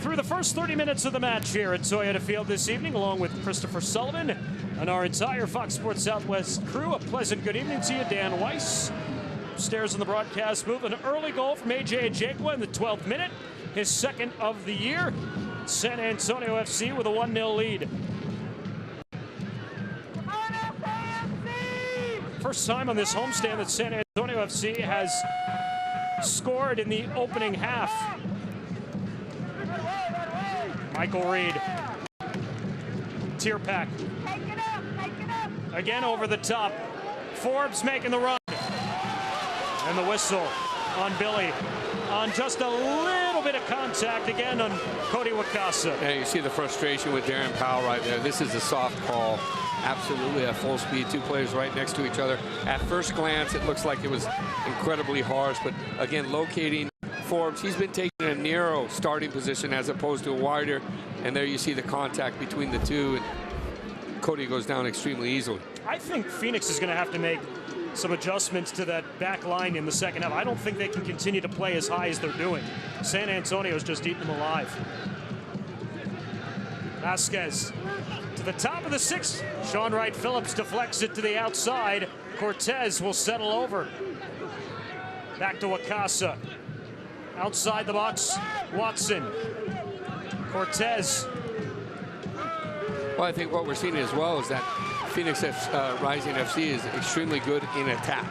Through the first 30 minutes of the match here at Toyota Field this evening, along with Christopher Sullivan and our entire Fox Sports Southwest crew, a pleasant good evening to you, Dan Weiss. Upstairs in the broadcast booth, an early goal from A.J. Ajegwa in the 12th minute, his second of the year. San Antonio FC with a 1-0 lead. First time on this homestand that San Antonio FC has scored in the opening half. Michael Reed. Tierpak. Again over the top. Forbes making the run. And the whistle on Billy. On just a little bit of contact again on Cody Wakasa. And you see the frustration with Darren Powell right there. This is a soft call. Absolutely at full speed. Two players right next to each other. At first glance, it looks like it was incredibly harsh. But again, locating Forbes, he's been taking a narrow starting position as opposed to a wider. And there you see the contact between the two. And Cody goes down extremely easily. I think Phoenix is going to have to make some adjustments to that back line in the second half. I don't think they can continue to play as high as they're doing. San Antonio's just eating them alive. Vasquez to the top of the sixth. Sean Wright Phillips deflects it to the outside. Cortez will settle over. Back to Wakasa. Outside the box, Watson. Cortez. Well, I think what we're seeing as well is that Phoenix Rising FC is extremely good in attack.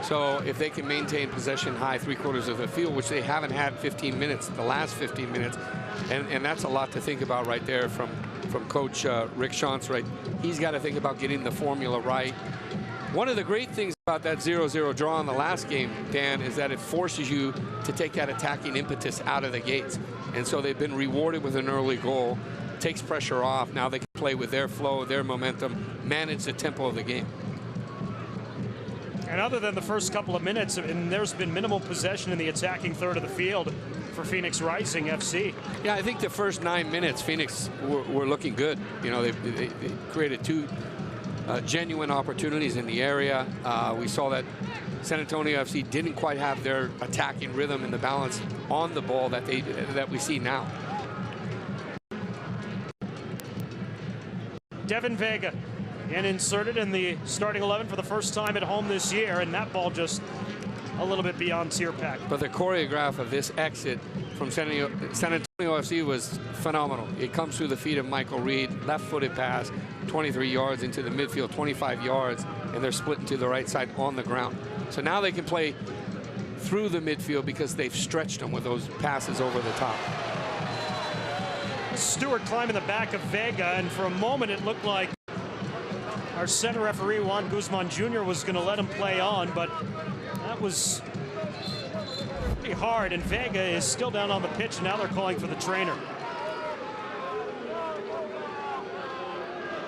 So if they can maintain possession high 3/4 of the field, which they haven't had 15 minutes, the last 15 minutes, and that's a lot to think about right there from Coach Rick Shantz, right? He's got to think about getting the formula right. One of the great things about that 0-0 draw in the last game, Dan, is that it forces you to take that attacking impetus out of the gates. And so they've been rewarded with an early goal. Takes pressure off. Now they can play with their flow, their momentum, manage the tempo of the game. And other than the first couple of minutes, and there's been minimal possession in the attacking third of the field for Phoenix Rising FC. Yeah, I think the first 9 minutes, Phoenix were looking good. You know, they created two genuine opportunities in the area. We saw that San Antonio FC didn't quite have their attacking rhythm and the balance on the ball that we see now. Devin Vega and inserted in the starting 11 for the first time at home this year, and that ball just a little bit beyond tier pack. But the choreograph of this exit from San Antonio FC was phenomenal. It comes through the feet of Michael Reed, left-footed pass, 23 yards into the midfield, 25 yards, and they're splitting to the right side on the ground. So now they can play through the midfield because they've stretched them with those passes over the top. Stewart climbing the back of Vega, and for a moment it looked like our center referee Juan Guzman Jr. was going to let him play on, but that was pretty hard, and Vega is still down on the pitch, and now they're calling for the trainer.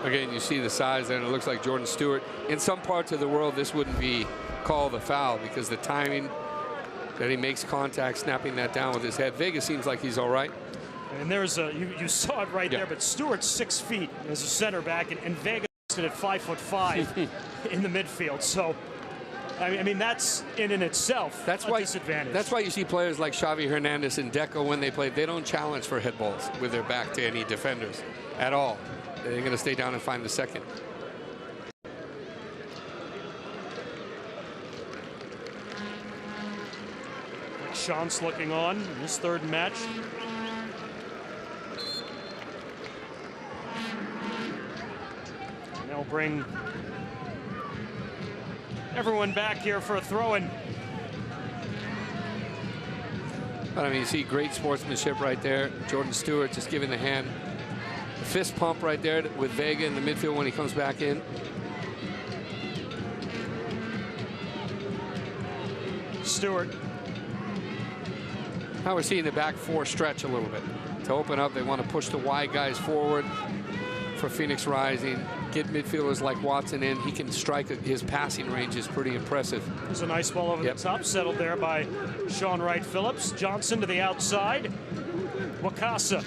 Again, you see the size there, and it looks like Jordan Stewart. In some parts of the world, this wouldn't be called a foul because the timing that he makes contact, snapping that down with his head. Vega seems like he's all right. And there's a, you saw it right there, but Stewart's 6 feet as a center back, and Vega stood at 5'5" in the midfield. So, I mean, that's in itself a disadvantage. That's why you see players like Xavi Hernandez and Deco when they play. They don't challenge for head balls with their back to any defenders at all. They're going to stay down and find the second. Sean's looking on in his third match. And they'll bring everyone back here for a throw-in. But I mean, you see great sportsmanship right there. Jordan Stewart just giving the hand a fist pump right there with Vega in the midfield when he comes back in. Stewart. Now we're seeing the back four stretch a little bit. To open up, they want to push the wide guys forward for Phoenix Rising. Get midfielders like Watson in. He can strike. His passing range is pretty impressive. There's a nice ball over the top, settled there by Sean Wright Phillips. Johnson to the outside. Wakasa.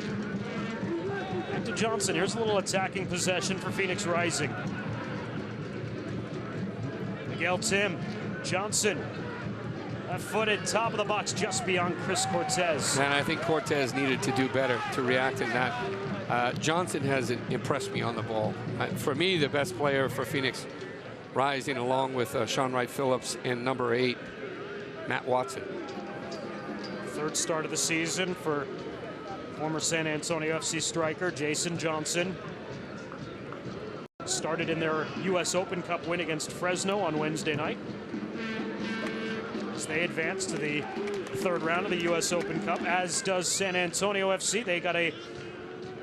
Back to Johnson. Here's a little attacking possession for Phoenix Rising. Miguel Tim. Johnson. Left-footed, top of the box, just beyond Chris Cortez. And I think Cortez needed to do better to react in that. Johnson has impressed me on the ball. For me, the best player for Phoenix Rising, along with Sean Wright Phillips and number 8, Matt Watson. Third start of the season for former San Antonio FC striker Jason Johnson. Started in their U.S. Open Cup win against Fresno on Wednesday night. They advance to the third round of the U.S. Open Cup, as does San Antonio FC. They got a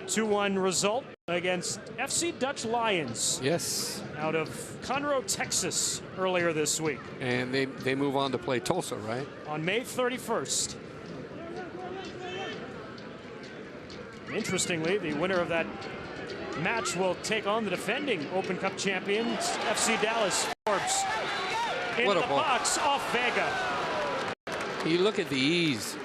2-1 result against FC Dutch Lions. Yes. Out of Conroe, Texas, earlier this week. And they move on to play Tulsa, right? On May 31st. Interestingly, the winner of that match will take on the defending Open Cup champions, FC Dallas. Forbes. Into the box, off Vega. You look at the ease.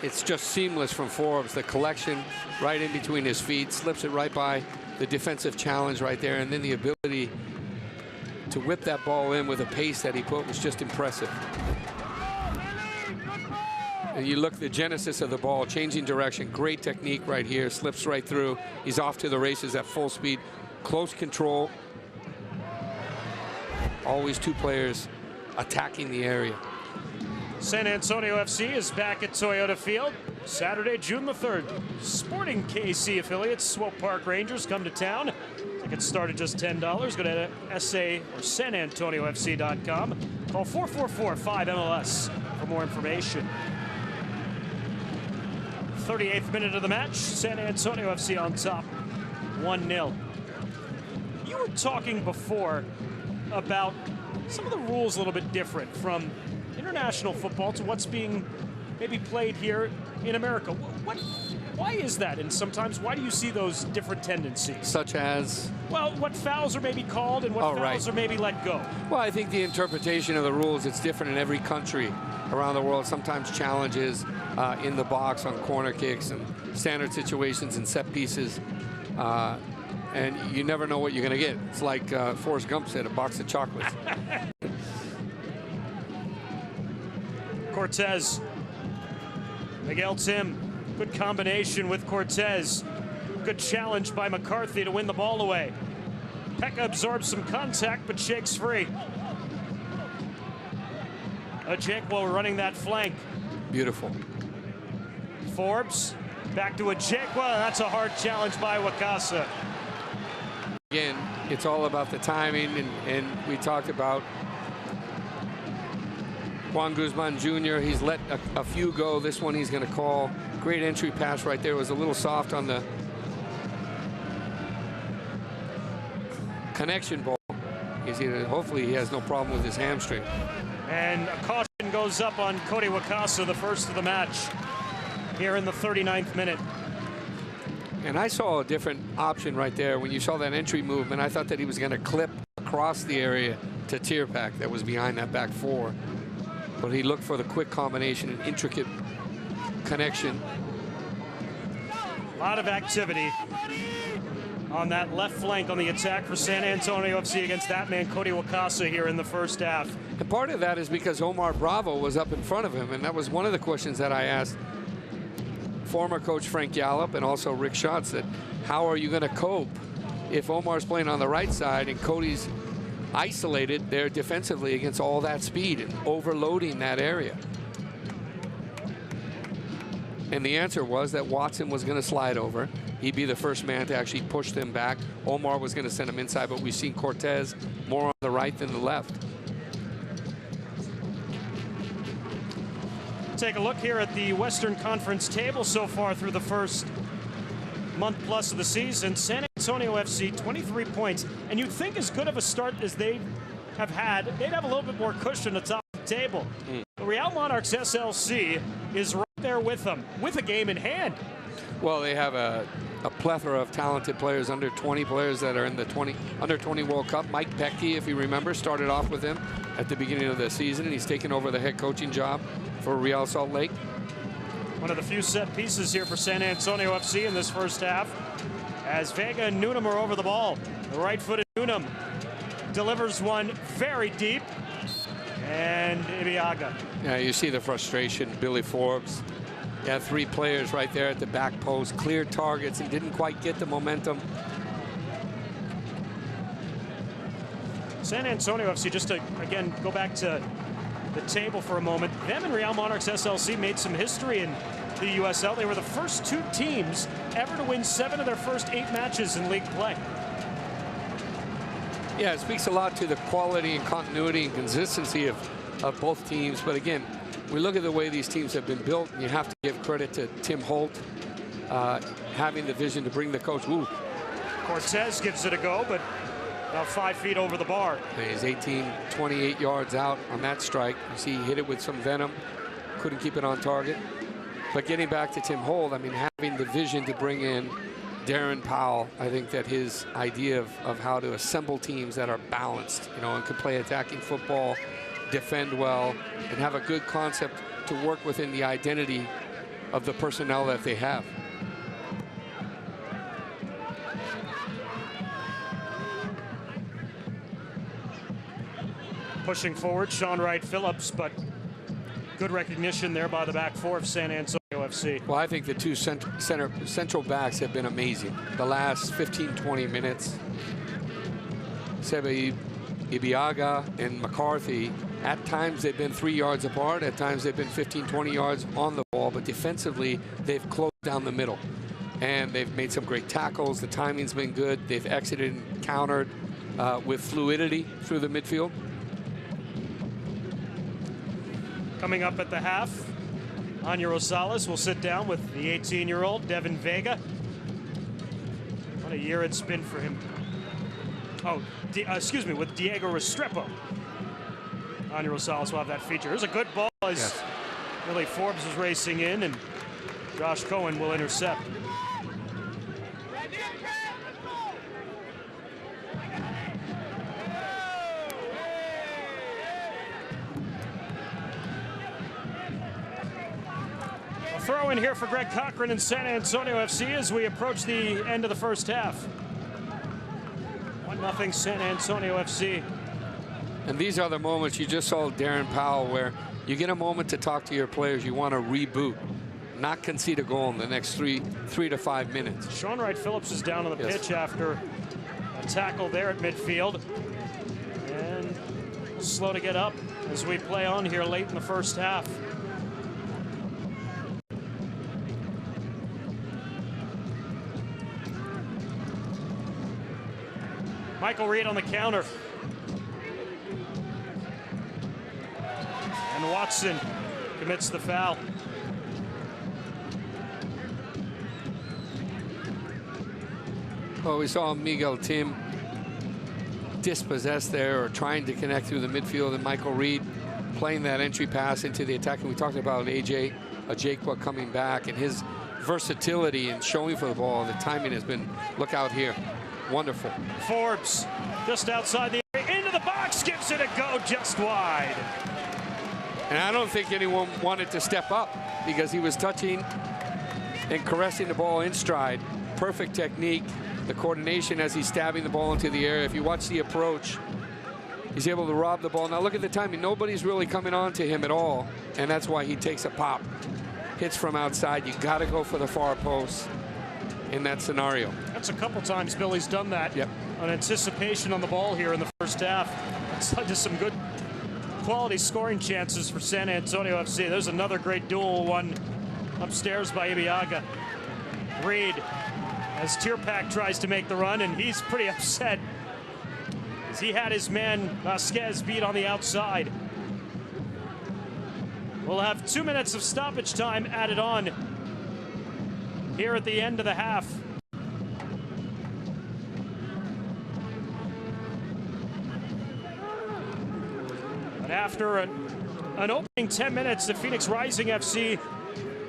It's just seamless from Forbes. The collection right in between his feet, slips it right by the defensive challenge right there, and then the ability to whip that ball in with a pace that he put was just impressive. And you look at the genesis of the ball, changing direction, great technique right here, slips right through. He's off to the races at full speed, close control. Always two players attacking the area. San Antonio FC is back at Toyota Field Saturday, June the 3rd. Sporting KC affiliates Swope Park Rangers come to town. Tickets start at just $10. Go to SA or SanAntonioFC.com. Call 444-5MLS for more information. 38th minute of the match. San Antonio FC on top, 1-0. You were talking before about some of the rules a little bit different from international football to what's being maybe played here in America. Why is that? And sometimes why do you see those different tendencies? Such as? Well, what fouls are maybe called and what fouls are maybe let go. Well, I think the interpretation of the rules, it's different in every country around the world. Sometimes challenges in the box on corner kicks and standard situations and set pieces. and you never know what you're going to get. It's like Forrest Gump said, a box of chocolates. Cortez. Miguel Tim. Good combination with Cortez. Good challenge by McCarthy to win the ball away. Pekka absorbs some contact but shakes free. Ojekwo running that flank. Beautiful. Forbes back to Ojekwo. That's a hard challenge by Wakasa. Again, it's all about the timing, and we talked about Juan Guzman Jr. He's let a few go. This one he's going to call. Great entry pass right there. It was a little soft on the connection ball. Hopefully he has no problem with his hamstring. And a caution goes up on Cody Wakasa, the first of the match, here in the 39th minute. And I saw a different option right there. When you saw that entry movement, I thought that he was going to clip across the area to Tierpak that was behind that back four. But he looked for the quick combination and intricate connection. A lot of activity on that left flank on the attack for San Antonio FC against that man, Cody Wakasa, here in the first half. And part of that is because Omar Bravo was up in front of him, and that was one of the questions that I asked former coach Frank Gallup and also Rick Schatz, that how are you going to cope if Omar's playing on the right side and Cody's isolated there defensively against all that speed and overloading that area? And the answer was that Watson was going to slide over. He'd be the first man to actually push them back. Omar was going to send him inside, but we've seen Cortez more on the right than the left. Take a look here at the Western Conference table so far through the first month plus of the season. San Antonio FC, 23 points. And you'd think as good of a start as they have had, they'd have a little bit more cushion at the top of the table. The Real Monarchs SLC is right there with them, with a game in hand. Well, they have a plethora of talented players, under 20 players that are in the under 20 World Cup. Mike Pecky, if you remember, started off with him at the beginning of the season, and he's taken over the head coaching job for Real Salt Lake. One of the few set pieces here for San Antonio FC in this first half, as Vega and Newnham are over the ball. The right-footed Newnham delivers one very deep, and Ibiaga. Yeah, you see the frustration. Billy Forbes. Yeah, three players right there at the back post, clear targets, and didn't quite get the momentum. San Antonio FC, just to, again, go back to the table for a moment, them and Real Monarchs SLC made some history in the USL. They were the first two teams ever to win 7 of their first 8 matches in league play. Yeah, it speaks a lot to the quality and continuity and consistency of both teams. But again, we look at the way these teams have been built, and you have to give credit to Tim Holt having the vision to bring the coach. Ooh. Cortez gives it a go, but about 5 feet over the bar. He's 28 yards out on that strike. You see he hit it with some venom. Couldn't keep it on target. But getting back to Tim Holt, I mean, having the vision to bring in Darren Powell, I think that his idea of how to assemble teams that are balanced, you know, and can play attacking football, defend well, and have a good concept to work within the identity of the personnel that they have. Pushing forward, Sean Wright Phillips, but good recognition there by the back four of San Antonio FC. Well, I think the two central backs have been amazing. The last 15-20 minutes, Sebe Ibiaga and McCarthy, at times they've been 3 yards apart, at times they've been 15-20 yards on the ball, but defensively they've closed down the middle. And they've made some great tackles. The timing's been good. They've exited and countered with fluidity through the midfield. Coming up at the half, Anya Rosales will sit down with the 18-year-old Devin Vega. What a year it's been for him. Oh, excuse me, with Diego Restrepo. Anya Rosales will have that feature. Here's a good ball as Billy Forbes is racing in, and Josh Cohen will intercept. Throw in here for Greg Cochran and San Antonio FC as we approach the end of the first half. 12-0 San Antonio FC. And these are the moments you just saw Darren Powell where you get a moment to talk to your players. You want to reboot, not concede a goal in the next three to 5 minutes. Sean Wright-Phillips is down on the pitch after a tackle there at midfield. And slow to get up as we play on here late in the first half. Michael Reed on the counter. And Watson commits the foul. Well, we saw Miguel Tim dispossessed there or trying to connect through the midfield, and Michael Reed playing that entry pass into the attack. And we talked about AJ Ajekwa coming back and his versatility and showing for the ball. The timing has been, look out here, wonderful. Forbes just outside the area, into the box, gives it a go just wide. And I don't think anyone wanted to step up because he was touching and caressing the ball in stride. Perfect technique, the coordination as he's stabbing the ball into the area. If you watch the approach, he's able to rob the ball. Now look at the timing. Nobody's really coming on to him at all, and that's why he takes a pop. Hits from outside. You got to go for the far post in that scenario. That's a couple times Billy's done that. Yep. On anticipation on the ball here in the first half. It's led to some good quality scoring chances for San Antonio FC. There's another great duel one upstairs by Ibiaga. Reed as Tierpak tries to make the run, and he's pretty upset as he had his man Vasquez beat on the outside. We'll have 2 minutes of stoppage time added on here at the end of the half. But after an opening 10 minutes, the Phoenix Rising FC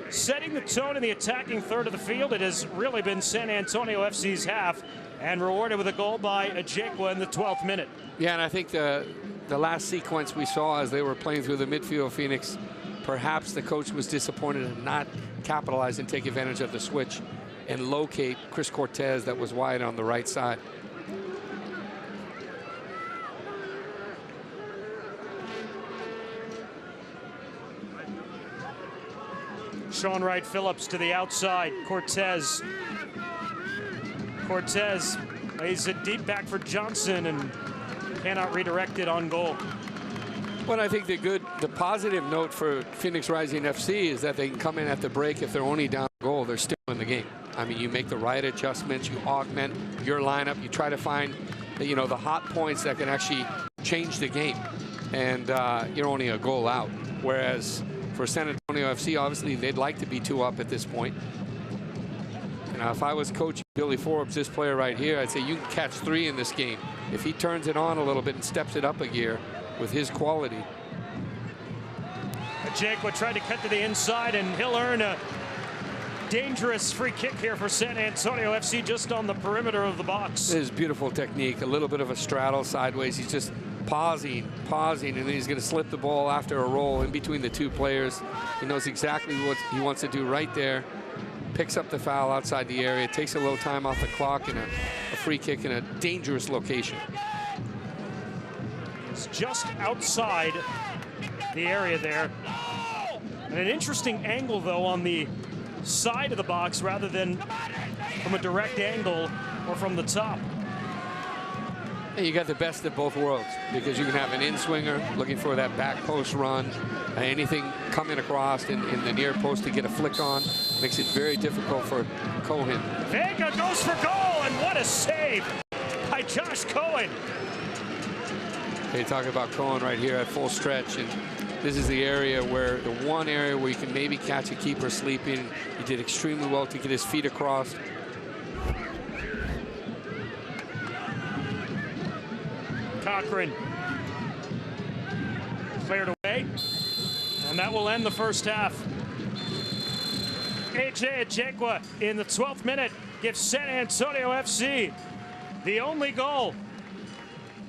setting the tone in the attacking third of the field. It has really been San Antonio FC's half, and rewarded with a goal by Ajekwa in the 12th minute. Yeah, and I think the last sequence we saw as they were playing through the midfield, Phoenix, perhaps the coach was disappointed in not capitalize and take advantage of the switch and locate Chris Cortez that was wide on the right side. Sean Wright-Phillips to the outside. Cortez lays it deep back for Johnson and cannot redirect it on goal. Well, I think the positive note for Phoenix Rising FC is that they can come in at the break. If they're only down a goal, they're still in the game. I mean, you make the right adjustments, you augment your lineup, you try to find the hot points that can actually change the game. And you're only a goal out. Whereas for San Antonio FC, obviously, they'd like to be 2 up at this point. You know, if I was coaching Billy Forbes, this player right here, I'd say you can catch 3 in this game. If he turns it on a little bit and steps it up a gear with his quality. Ajekwa tried to cut to the inside, and he'll earn a dangerous free kick here for San Antonio FC just on the perimeter of the box. This is beautiful technique, a little bit of a straddle sideways. He's just pausing, and then he's going to slip the ball after a roll in between the 2 players. He knows exactly what he wants to do right there. Picks up the foul outside the area, takes a little time off the clock, and a free kick in a dangerous location. It's just outside the area there. And an interesting angle, though, on the side of the box rather than from a direct angle or from the top. You got the best of both worlds because you can have an in-swinger looking for that back post run. Anything coming across in the near post to get a flick on makes it very difficult for Cohen. Vega goes for goal, and what a save by Josh Cohen. They talk about Cohen right here at full stretch, and this is the area where the one area where you can maybe catch a keeper sleeping. He did extremely well to get his feet across. Cochran cleared away, and that will end the first half. AJ Ajekwa in the 12th minute gives San Antonio FC the only goal,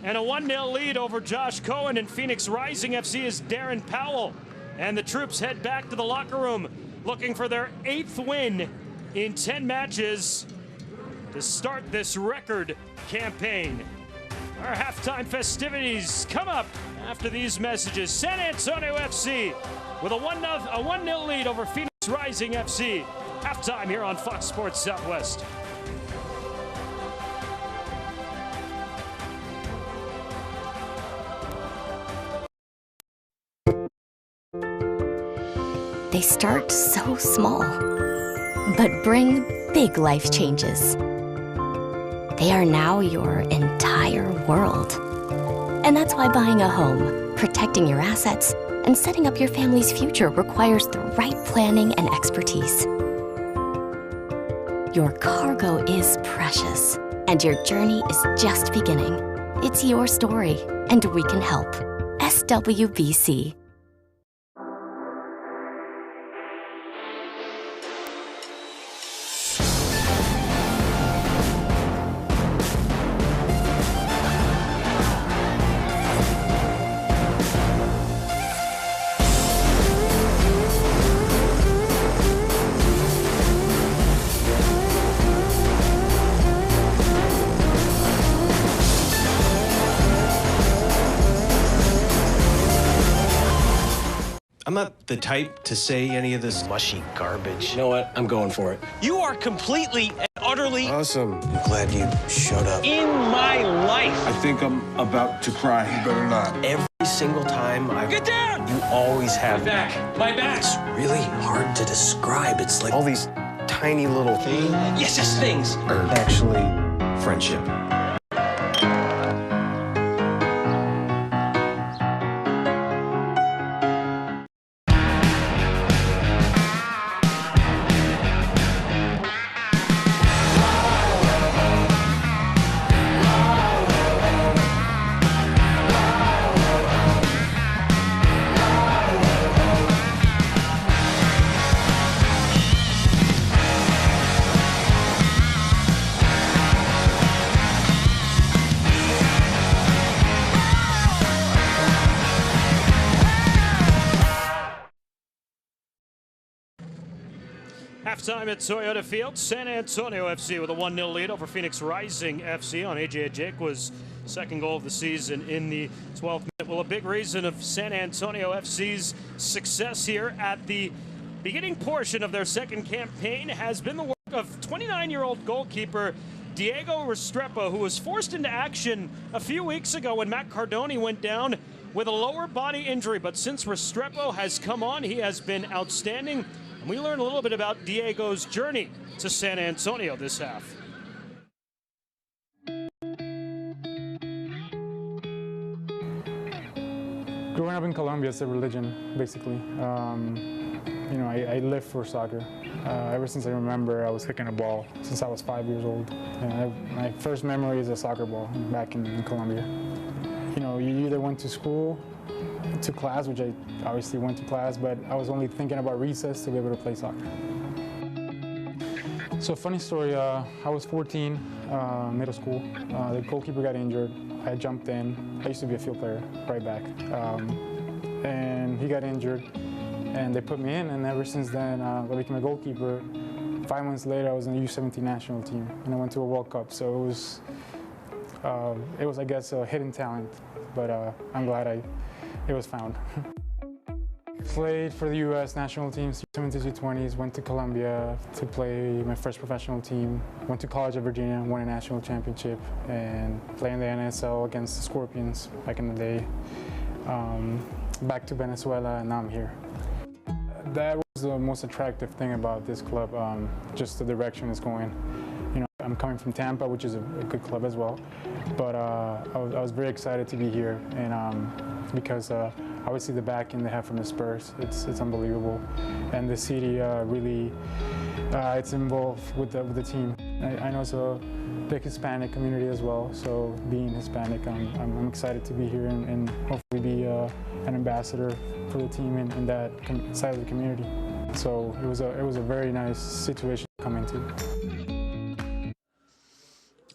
and a 1-0 lead over Josh Cohen. And Phoenix Rising FC is Darren Powell, and the troops head back to the locker room looking for their 8th win in 10 matches to start this record campaign. Our halftime festivities come up after these messages. San Antonio FC with a 1-0 lead over Phoenix Rising FC. Halftime here on Fox Sports Southwest. They start so small, but bring big life changes. They are now your entire world. And that's why buying a home, protecting your assets, and setting up your family's future requires the right planning and expertise. Your cargo is precious, and your journey is just beginning. It's your story, and we can help. SWBC. I'm not the type to say any of this mushy garbage. You know what? I'm going for it. You are completely and utterly awesome. I'm glad you showed up. In my life. I think I'm about to cry. You better not. Every single time I get down, you always have my back. It's really hard to describe. It's like all these tiny little things. Yes, things are actually friendship. Halftime at Toyota Field. San Antonio FC with a 1-0 lead over Phoenix Rising FC on AJ Ajayekwa's second goal of the season in the 12th minute. Well, a big reason of San Antonio FC's success here at the beginning portion of their second campaign has been the work of 29-year-old goalkeeper Diego Restrepo, who was forced into action a few weeks ago when Matt Cardoni went down with a lower body injury. But since Restrepo has come on, he has been outstanding. And we learned a little bit about Diego's journey to San Antonio this half. Growing up in Colombia, it's a religion, basically. You know, I live for soccer. Ever since I remember, I was kicking a ball since I was 5 years old. And my first memory is a soccer ball back in Colombia. You know, you either went to school, to class, which I obviously went to class, but I was only thinking about recess to be able to play soccer. So funny story, I was 14, middle school. The goalkeeper got injured. I jumped in. I used to be a field player, right back. And he got injured, and they put me in, and ever since then, I became a goalkeeper. 5 months later, I was in the U17 national team, and I went to a World Cup. So it was, I guess, a hidden talent, but I'm glad it was found. Played for the U.S. national teams, U17s, U20s, went to Colombia to play my first professional team, went to college at Virginia, won a national championship, and played in the NSL against the Scorpions back in the day. Back to Venezuela, and now I'm here. That was the most attractive thing about this club, just the direction it's going. You know, I'm coming from Tampa, which is a good club as well, but I was very excited to be here, and because obviously the backing they have from the Spurs, it's unbelievable, and the city really it's involved with the team. I know it's a big Hispanic community as well, so being Hispanic, I'm excited to be here and hopefully be an ambassador for the team in that side of the community. So it was a very nice situation to come into.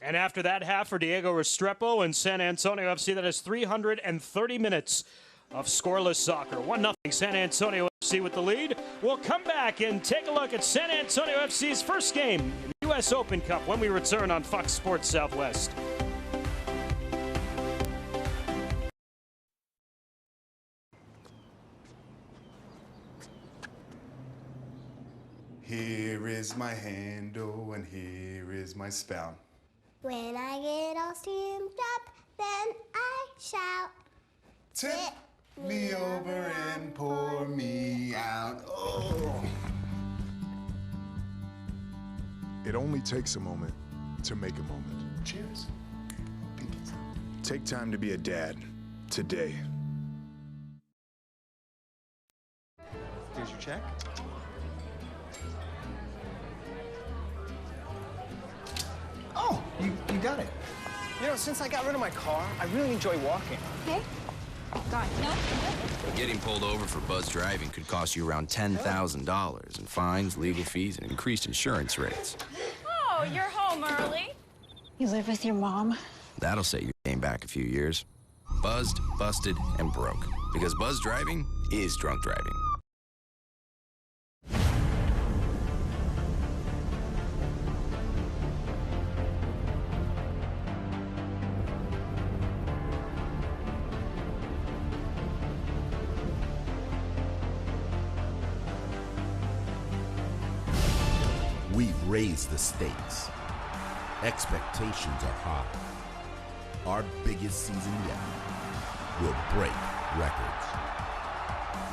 And after that half for Diego Restrepo and San Antonio FC, that is 330 minutes of scoreless soccer. 1-0 San Antonio FC with the lead. We'll come back and take a look at San Antonio FC's first game in the U.S. Open Cup when we return on Fox Sports Southwest. Here is my handle and here is my spout. When I get all steamed up, then I shout. Tip me over and pour me out. Oh. It only takes a moment to make a moment. Cheers. Take time to be a dad today. Here's your check. Oh, you got it. You know, since I got rid of my car, I really enjoy walking. Okay. God, no. Getting pulled over for buzz driving could cost you around $10,000 in fines, legal fees, and increased insurance rates. Oh, you're home early. You live with your mom? That'll set your game back a few years. Buzzed, busted, and broke. Because buzz driving is drunk driving. We've raised the stakes. Expectations are high. Our biggest season yet will break records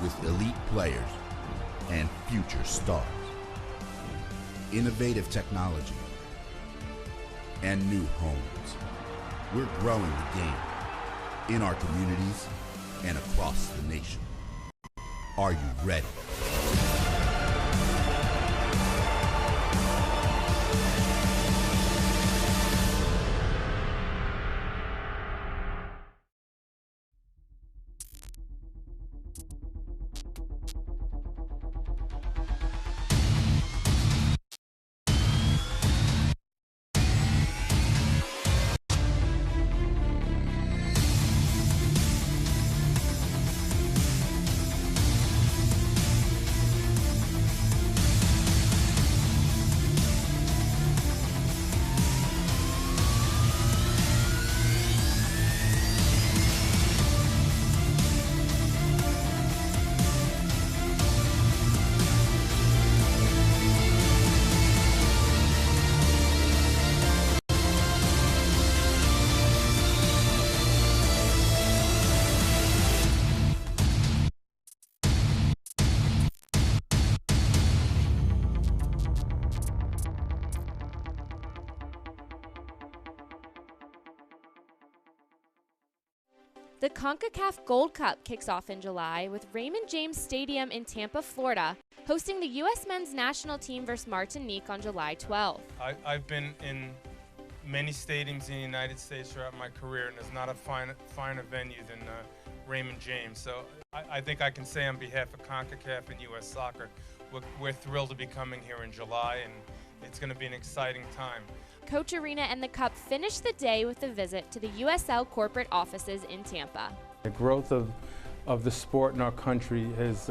with elite players and future stars. Innovative technology and new homes. We're growing the game in our communities and across the nation. Are you ready? The CONCACAF Gold Cup kicks off in July with Raymond James Stadium in Tampa, Florida, hosting the U.S. men's national team versus Martinique on July 12th. I've been in many stadiums in the United States throughout my career, and there's not a finer venue than Raymond James. So I think I can say on behalf of CONCACAF and U.S. Soccer, we're thrilled to be coming here in July, and it's going to be an exciting time. Coach Arena and the Cup finished the day with a visit to the USL corporate offices in Tampa. The growth of the sport in our country has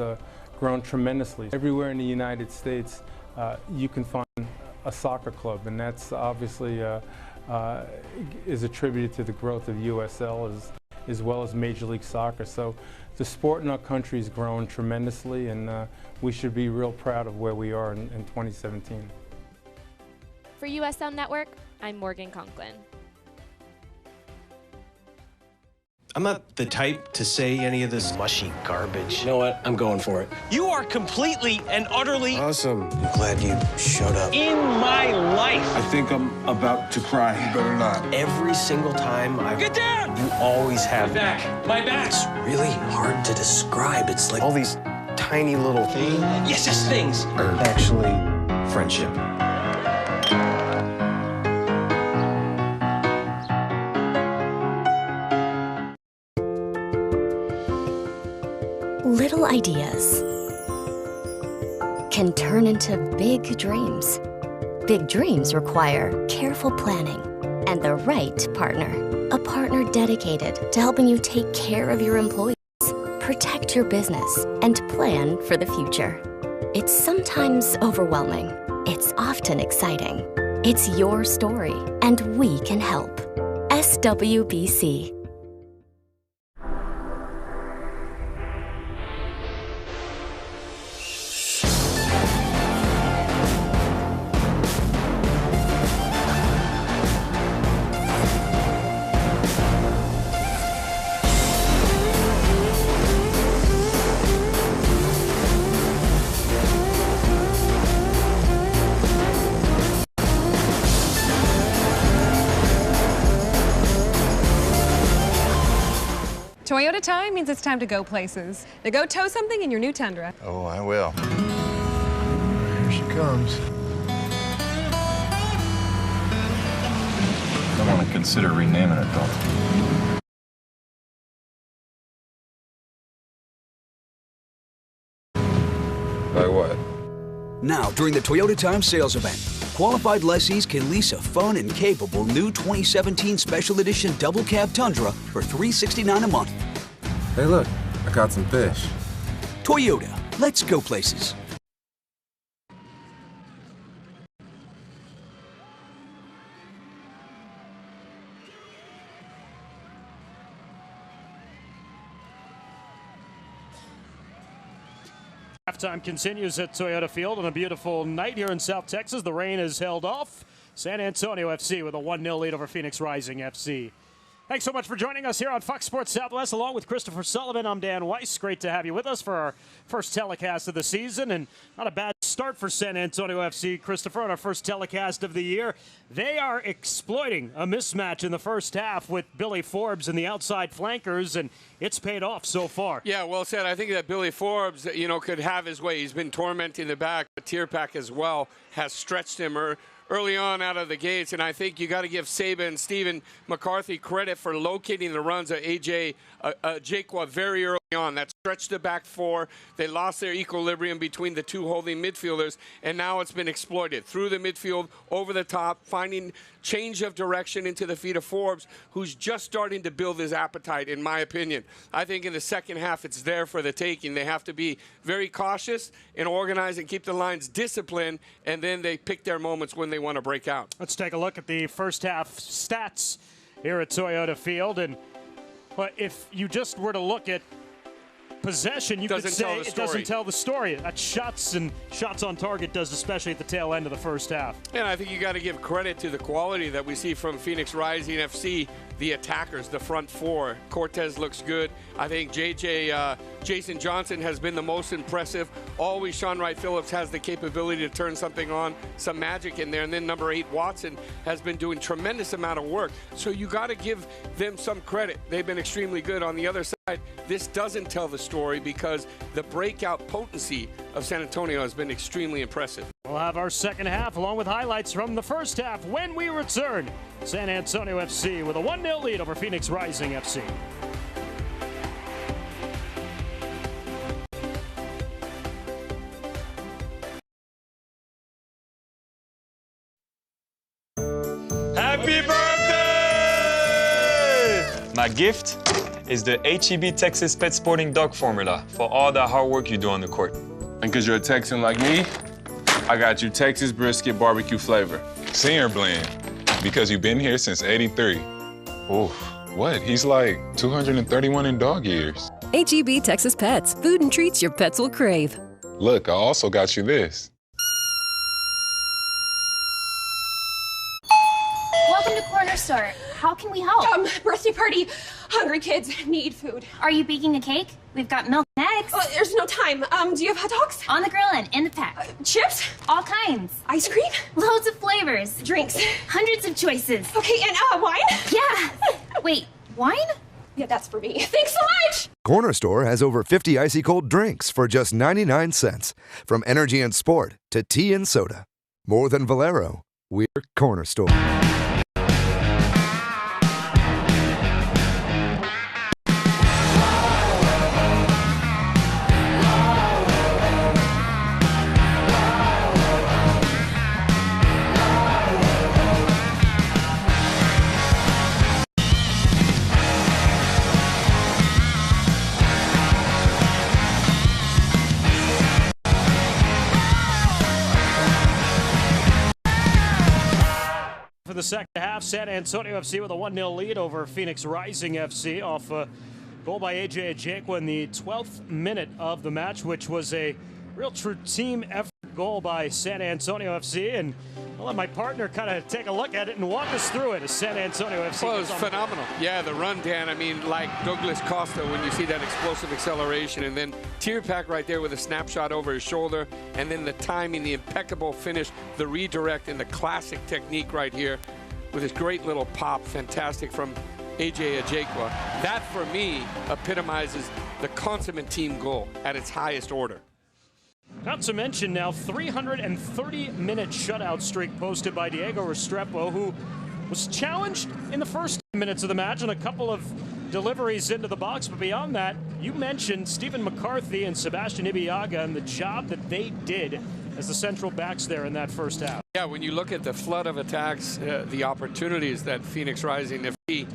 grown tremendously. Everywhere in the United States, you can find a soccer club, and that's obviously is attributed to the growth of USL as well as Major League Soccer. So the sport in our country has grown tremendously, and we should be real proud of where we are in 2017. For USL Network, I'm Morgan Conklin. I'm not the type to say any of this mushy garbage. You know what? I'm going for it. You are completely and utterly awesome. I'm glad you showed up. In my life. I think I'm about to cry. You better not. Every single time I get down, you always have my back. It's really hard to describe. It's like all these tiny little things. Yes, things are actually friendship. Little ideas can turn into big dreams. Big dreams require careful planning and the right partner. A partner dedicated to helping you take care of your employees, protect your business, and plan for the future. It's sometimes overwhelming. It's often exciting. It's your story, and we can help. SWBC. of time means it's time to go places. To go tow something in your new Tundra. Oh, I will. Here she comes. I want to consider renaming it, though. Like what? Now, during the Toyota Time Sales Event, qualified lessees can lease a fun and capable new 2017 Special Edition Double Cab Tundra for $369 a month. Hey, look, I caught some fish. Toyota, let's go places. Halftime continues at Toyota Field on a beautiful night here in South Texas. The rain has held off. San Antonio FC with a 1-0 lead over Phoenix Rising FC. Thanks so much for joining us here on Fox Sports Southwest along with Christopher Sullivan. I'm Dan Weiss. Great to have you with us for our first telecast of the season, and not a bad start for San Antonio FC, Christopher, on our first telecast of the year. They are exploiting a mismatch in the first half with Billy Forbes and the outside flankers, and it's paid off so far. Yeah, well said. I think that Billy Forbes, could have his way. He's been tormenting the back, but Tierpak as well has stretched him early on out of the gates, and I think you got to give Saba and Stephen McCarthy credit for locating the runs of AJ Jakwa very early on. That stretched the back four. They lost their equilibrium between the two holding midfielders, and now it's been exploited through the midfield, over the top, finding change of direction into the feet of Forbes, who's just starting to build his appetite, in my opinion. I think in the second half it's there for the taking. They have to be very cautious and organized and keep the lines disciplined, and then they pick their moments when they want to break out. Let's take a look at the first half stats here at Toyota Field. And if you just were to look at possession, you could say it doesn't tell the story. That shots and shots on target does, especially at the tail end of the first half. And I think you got to give credit to the quality that we see from Phoenix Rising FC, the attackers, the front four. Cortez looks good. I think Jason Johnson has been the most impressive. Always Sean Wright-Phillips has the capability to turn something on, some magic in there. And then number 8, Watson, has been doing tremendous amount of work. So you got to give them some credit. They've been extremely good. On the other side, this doesn't tell the story because the breakout potency of San Antonio has been extremely impressive. We'll have our second half along with highlights from the first half when we return. San Antonio FC with a 1-0 lead over Phoenix Rising FC. Happy birthday! My gift is the HEB Texas Pet Sporting Dog Formula for all the hard work you do on the court. And because you're a Texan like me, I got you Texas brisket barbecue flavor. Senior blend, because you've been here since '83. Oof, what? He's like 231 in dog years. HEB Texas Pets, food and treats your pets will crave. Look, I also got you this. Welcome to Corner Store. How can we help? Birthday party. Hungry kids need food. Are you baking a cake? We've got milk and eggs. Oh, there's no time. Do you have hot dogs? On the grill and in the pack. Chips? All kinds. Ice cream? Loads of flavors. Drinks? Hundreds of choices. Okay, and wine? Yeah. Wait, wine? Yeah, that's for me. Thanks so much! Corner Store has over 50 icy cold drinks for just 99 cents. From energy and sport to tea and soda. More than Valero, we're Corner Store. For the second half, San Antonio FC with a 1-0 lead over Phoenix Rising FC off a goal by AJ Jakwa in the 12th minute of the match, which was a real true team effort goal by San Antonio FC. And I'll let my partner kind of take a look at it and walk us through it as San Antonio FC. Well, it was phenomenal. Yeah, the run, Dan. I mean, like Douglas Costa when you see that explosive acceleration, and then Tierpak right there with a snapshot over his shoulder, and then the timing, the impeccable finish, the redirect, and the classic technique right here with his great little pop. Fantastic from AJ Ajekwa. That, for me, epitomizes the consummate team goal at its highest order. Not to mention now 330-minute shutout streak posted by Diego Restrepo, who was challenged in the first minutes of the match on a couple of deliveries into the box. But beyond that, you mentioned Stephen McCarthy and Sebastian Ibeagha and the job that they did as the central backs there in that first half. Yeah, when you look at the flood of attacks, the opportunities that Phoenix Rising FC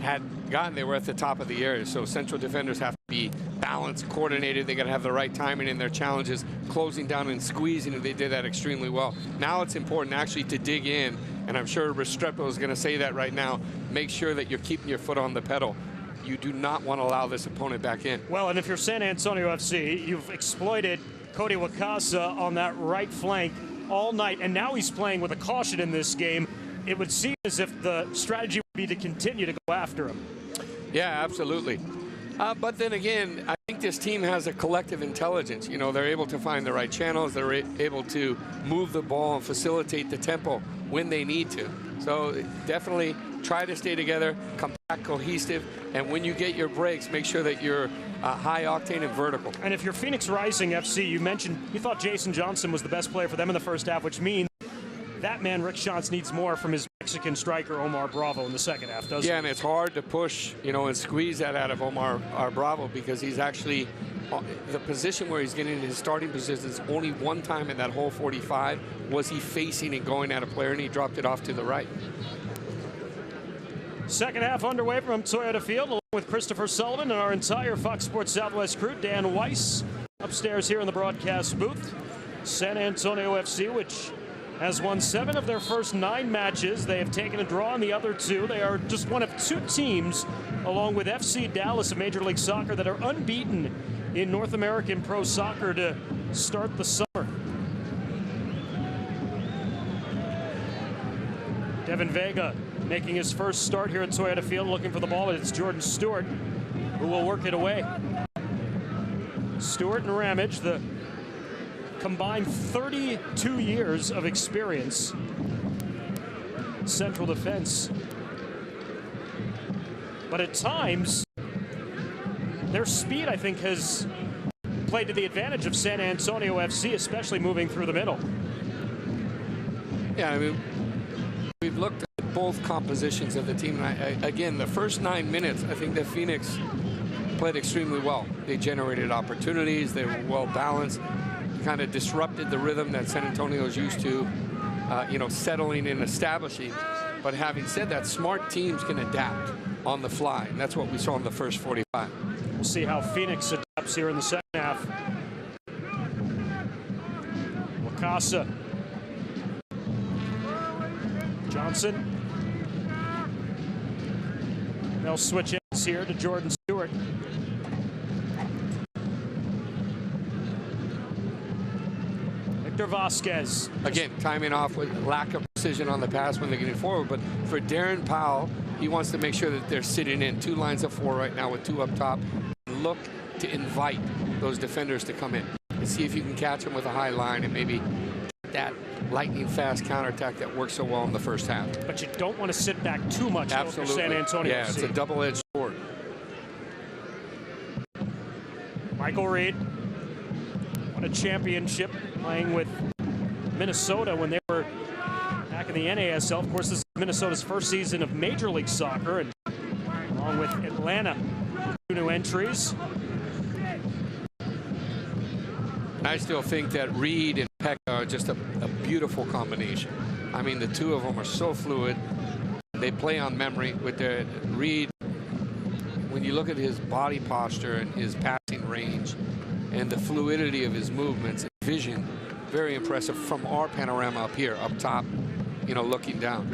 had gotten, they were at the top of the area. So central defenders have to be balanced, coordinated. They got to have the right timing in their challenges, closing down and squeezing, and they did that extremely well. Now it's important actually to dig in, and I'm sure Restrepo is going to say that right now. Make sure that you're keeping your foot on the pedal. You do not want to allow this opponent back in. Well, and if you're San Antonio FC, you've exploited Cody Wakasa on that right flank all night, and now he's playing with a caution in this game. It would seem as if the strategy would be to continue to go after him. Yeah, absolutely. But then again, I think this team has a collective intelligence. You know, they're able to find the right channels. They're able to move the ball and facilitate the tempo when they need to. So definitely try to stay together, compact, cohesive, and when you get your breaks, make sure that you're high octane and vertical. And if you're Phoenix Rising FC, you mentioned you thought Jason Johnson was the best player for them in the first half, which means that man, Rick Shantz, needs more from his Mexican striker, Omar Bravo, in the second half, doesn't he? Yeah, and it's hard to push, you know, and squeeze that out of Omar Bravo, because he's actually the position where he's getting his starting positions. Only one time in that whole 45 was he facing and going at a player, and he dropped it off to the right. Second half underway from Toyota Field, along with Christopher Sullivan and our entire Fox Sports Southwest crew. Dan Weiss upstairs here in the broadcast booth. San Antonio FC, which has won 7 of their first 9 matches. They have taken a draw in the other 2. They are just one of 2 teams, along with FC Dallas of Major League Soccer, that are unbeaten in North American Pro Soccer to start the summer. Devin Vega making his first start here at Toyota Field, looking for the ball, and it's Jordan Stewart who will work it away. Stewart and Ramage, the combined 32 years of experience. Central defense. But at times, their speed, I think, has played to the advantage of San Antonio FC, especially moving through the middle. Yeah, I mean, we've looked at both compositions of the team. And again, the first 9 minutes, I think that Phoenix played extremely well. They generated opportunities. They were well balanced. Kind of disrupted the rhythm that San Antonio is used to, you know, settling and establishing. But having said that, smart teams can adapt on the fly, and that's what we saw in the first 45. We'll see how Phoenix adapts here in the second half. Wakasa. Johnson. They'll switch ends here to Jordan Stewart. Vasquez. Again, timing off with lack of precision on the pass when they're getting forward. But for Darren Powell, he wants to make sure that they're sitting in 2 lines of 4 right now with 2 up top. Look to invite those defenders to come in and see if you can catch them with a high line and maybe that lightning fast counterattack that worked so well in the first half. But you don't want to sit back too much for San Antonio. Yeah, it's a double-edged sword. Michael Reed won a championship playing with Minnesota when they were back in the NASL. Of course, this is Minnesota's first season of Major League Soccer, and along with Atlanta, 2 new entries. I still think that Reed and Peck are just a beautiful combination. I mean, the 2 of them are so fluid. They play on memory with their Reed. When you look at his body posture and his passing range and the fluidity of his movements and vision, very impressive from our panorama up here, up top, you know, looking down.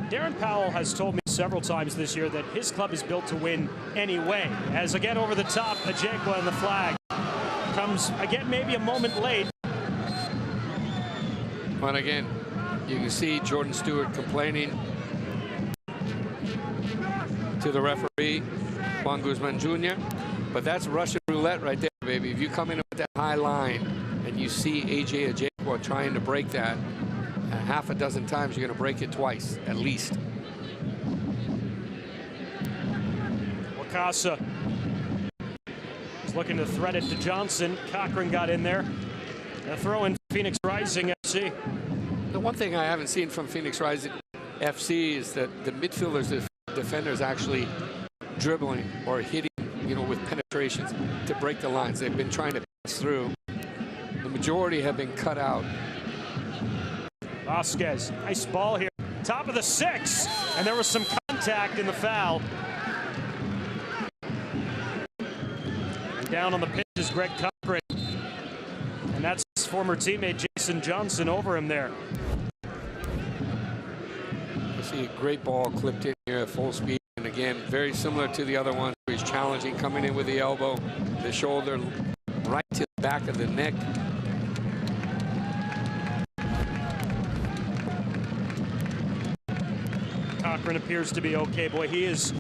Darren Powell has told me several times this year that his club is built to win anyway. As again over the top, Ajekwa and the flag comes again maybe a moment late. But again, you can see Jordan Stewart complaining to the referee, Juan Guzman Jr. But that's Russian roulette right there, baby. If you come in with that high line and you see AJ Ajekwa trying to break that half a dozen times, you're going to break it twice, at least. Wakasa is looking to thread it to Johnson. Cochran got in there. A throw in Phoenix Rising FC. The one thing I haven't seen from Phoenix Rising FC is that the midfielders, the defenders, actually dribbling or hitting, with penetrations to break the lines. They've been trying to pass through. The majority have been cut out. Vasquez, nice ball here. Top of the 6, and there was some contact in the foul. And down on the pitch is Greg Cochran. And that's his former teammate Jason Johnson over him there. You see a great ball clipped in here at full speed. And again, very similar to the other one. He's challenging, coming in with the elbow, the shoulder, right to the back of the neck. Cochran appears to be okay. Boy, he is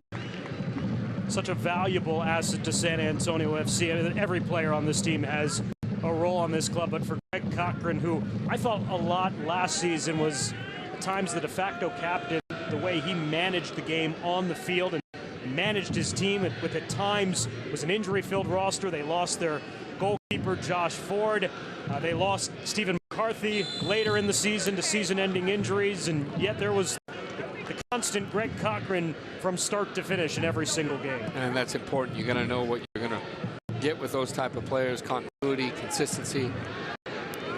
such a valuable asset to San Antonio FC. I mean, every player on this team has a role on this club, but for Greg Cochran, who I thought a lot last season was at times the de facto captain, the way he managed the game on the field and managed his team with at times was an injury-filled roster. They lost their goalkeeper, Josh Ford. They lost Stephen McCarthy later in the season to season-ending injuries, and yet there was the constant Greg Cochran from start to finish in every single game. And that's important. You got to know what you're going to get with those type of players: continuity, consistency.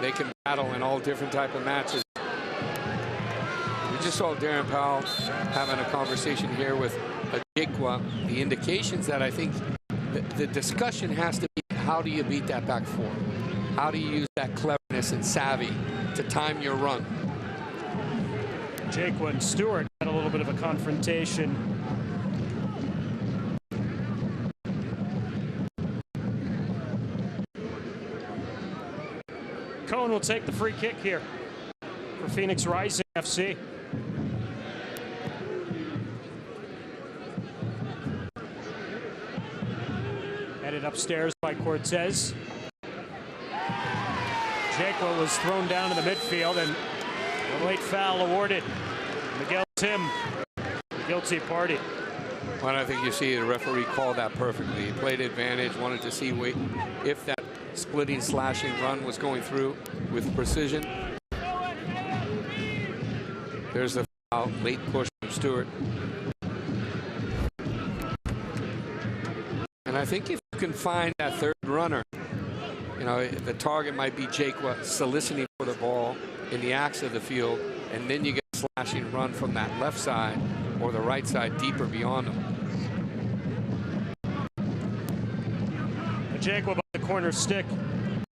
They can battle in all different type of matches. We just saw Darren Powell having a conversation here with Ajikwa. The indications that I think the discussion has to be, how do you beat that back four? How do you use that cleverness and savvy to time your run? Ajikwa and Stewart had a little bit of a confrontation. Cohen will take the free kick here for Phoenix Rising FC. Headed upstairs by Cortez. Ajikwa was thrown down to the midfield, and a late foul awarded. Miguel Tim, the guilty party. Well, I think you see the referee called that perfectly. He played advantage, wanted to see if that splitting, slashing run was going through with precision. There's the foul, late push from Stewart. And I think if you can find that third runner, the target might be Ajikwa soliciting for the ball in the axe of the field, and then you get a slashing run from that left side or the right side deeper beyond him. Ajikwa by the corner stick.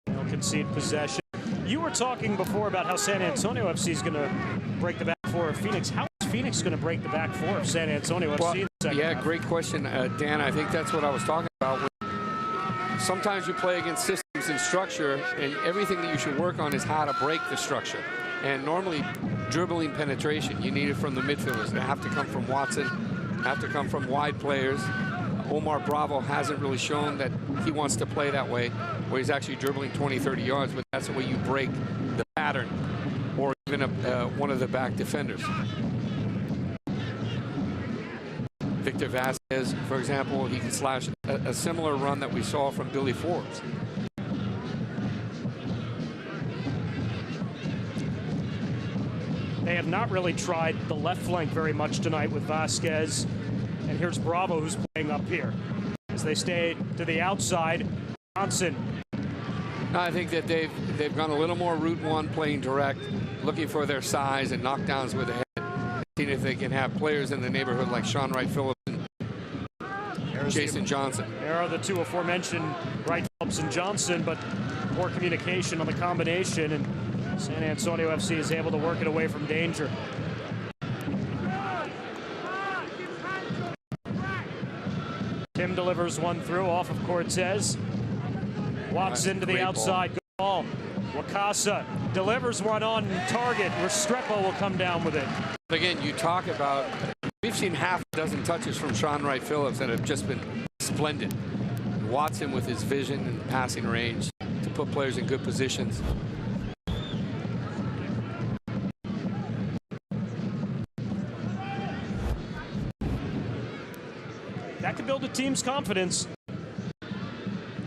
They'll concede possession. You were talking before about how San Antonio FC is going to break the back four of Phoenix. How is Phoenix going to break the back four of San Antonio FC in the second half? Great question, Dan. I think that's what I was talking about. Sometimes you play against systems and structure, and everything that you should work on is how to break the structure. And normally, dribbling penetration, you need it from the midfielders. They have to come from Watson, have to come from wide players. Omar Bravo hasn't really shown that he wants to play that way, where he's actually dribbling 20, 30 yards, but that's the way you break the pattern, or even one of the back defenders. Victor Vasquez, for example, he can slash a similar run that we saw from Billy Forbes. They have not really tried the left flank very much tonight with Vasquez. And here's Bravo, who's playing up here. As they stay to the outside, Johnson. I think that they've gone a little more route one, playing direct, looking for their size and knockdowns with the head. Seeing if they can have players in the neighborhood like Sean Wright Phillips and Jason Johnson. There are the two aforementioned Wright Phillips and Johnson, but poor communication on the combination, and San Antonio FC is able to work it away from danger. Tim delivers one through off of Cortez. Watson to the outside. Good ball. Wakasa delivers one on target. Restrepo will come down with it. Again, you talk about, we've seen half a dozen touches from Sean Wright Phillips that have just been splendid. Watson with his vision and passing range to put players in good positions. That could build build a team's confidence.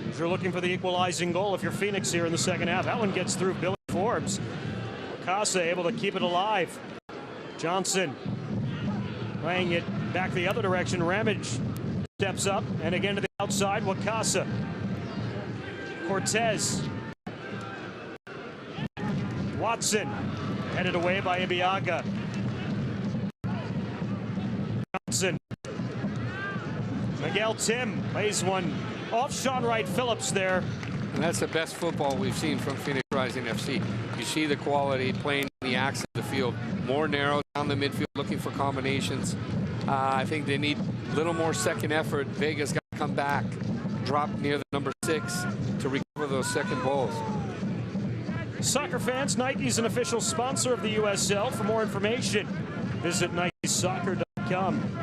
If you're looking for the equalizing goal, if you're Phoenix here in the second half, that one gets through Billy Forbes. Casa able to keep it alive. Johnson playing it back the other direction. Ramage steps up and again to the outside. Wakasa. Cortez. Watson headed away by Ibiaga. Johnson. Miguel Tim plays one off Sean Wright Phillips there. And that's the best football we've seen from Phoenix Rising FC. You see the quality playing the axis of the field. More narrow down the midfield, looking for combinations. I think they need a little more second effort. Vega's got to come back, drop near the number 6 to recover those second balls. Soccer fans, Nike's an official sponsor of the USL. For more information, visit NikeSoccer.com.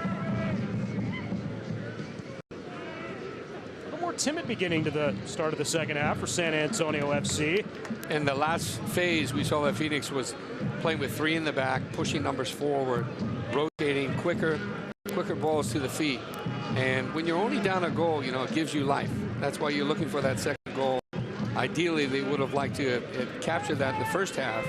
More timid beginning to the start of the second half for San Antonio FC. In the last phase, we saw that Phoenix was playing with 3 in the back, pushing numbers forward, rotating quicker balls to the feet. And when you're only down a goal, you know, it gives you life. That's why you're looking for that second goal. Ideally, they would have liked to have captured that in the first half.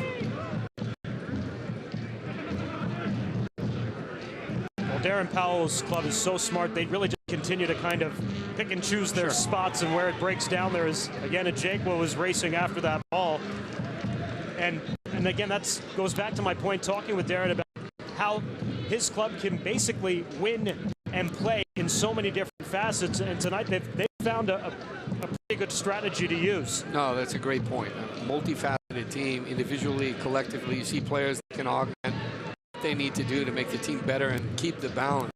Well, Darren Powell's club is so smart. They really just continue to kind of pick and choose their spots, and where it breaks down there is, again, Ajekwa was racing after that ball. And again, that goes back to my point talking with Darren about how his club can basically win and play in so many different facets. And tonight they've found a pretty good strategy to use. No, that's a great point. A multifaceted team, individually, collectively. You see players that can augment what they need to do to make the team better and keep the balance.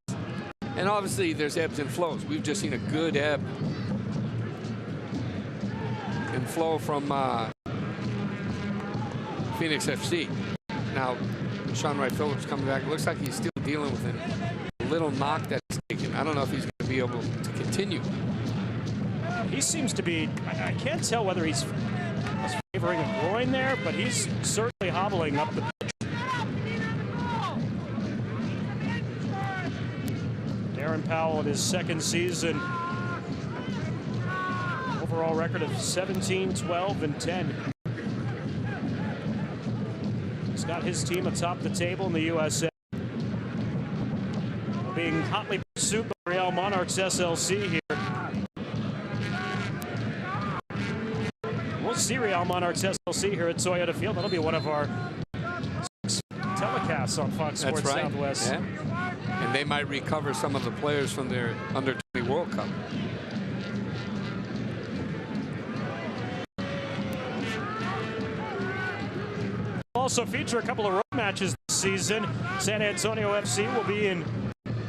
And obviously, there's ebbs and flows. We've just seen a good ebb and flow from Phoenix FC. Now, Sean Wright Phillips coming back. It looks like he's still dealing with a little knock that's taken. I don't know if he's going to be able to continue. He seems to be, I can't tell whether he's favoring a groin there, but he's certainly hobbling up the pitch. Darren Powell in his second season. Overall record of 17, 12, and 10. He's got his team atop the table in the USL. Being hotly pursued by Real Monarchs SLC here. We'll see Real Monarchs SLC here at Toyota Field. That'll be one of our telecasts on Fox Sports Southwest. Yeah. And they might recover some of the players from their Under-20 World Cup. Also feature a couple of road matches this season. San Antonio FC will be in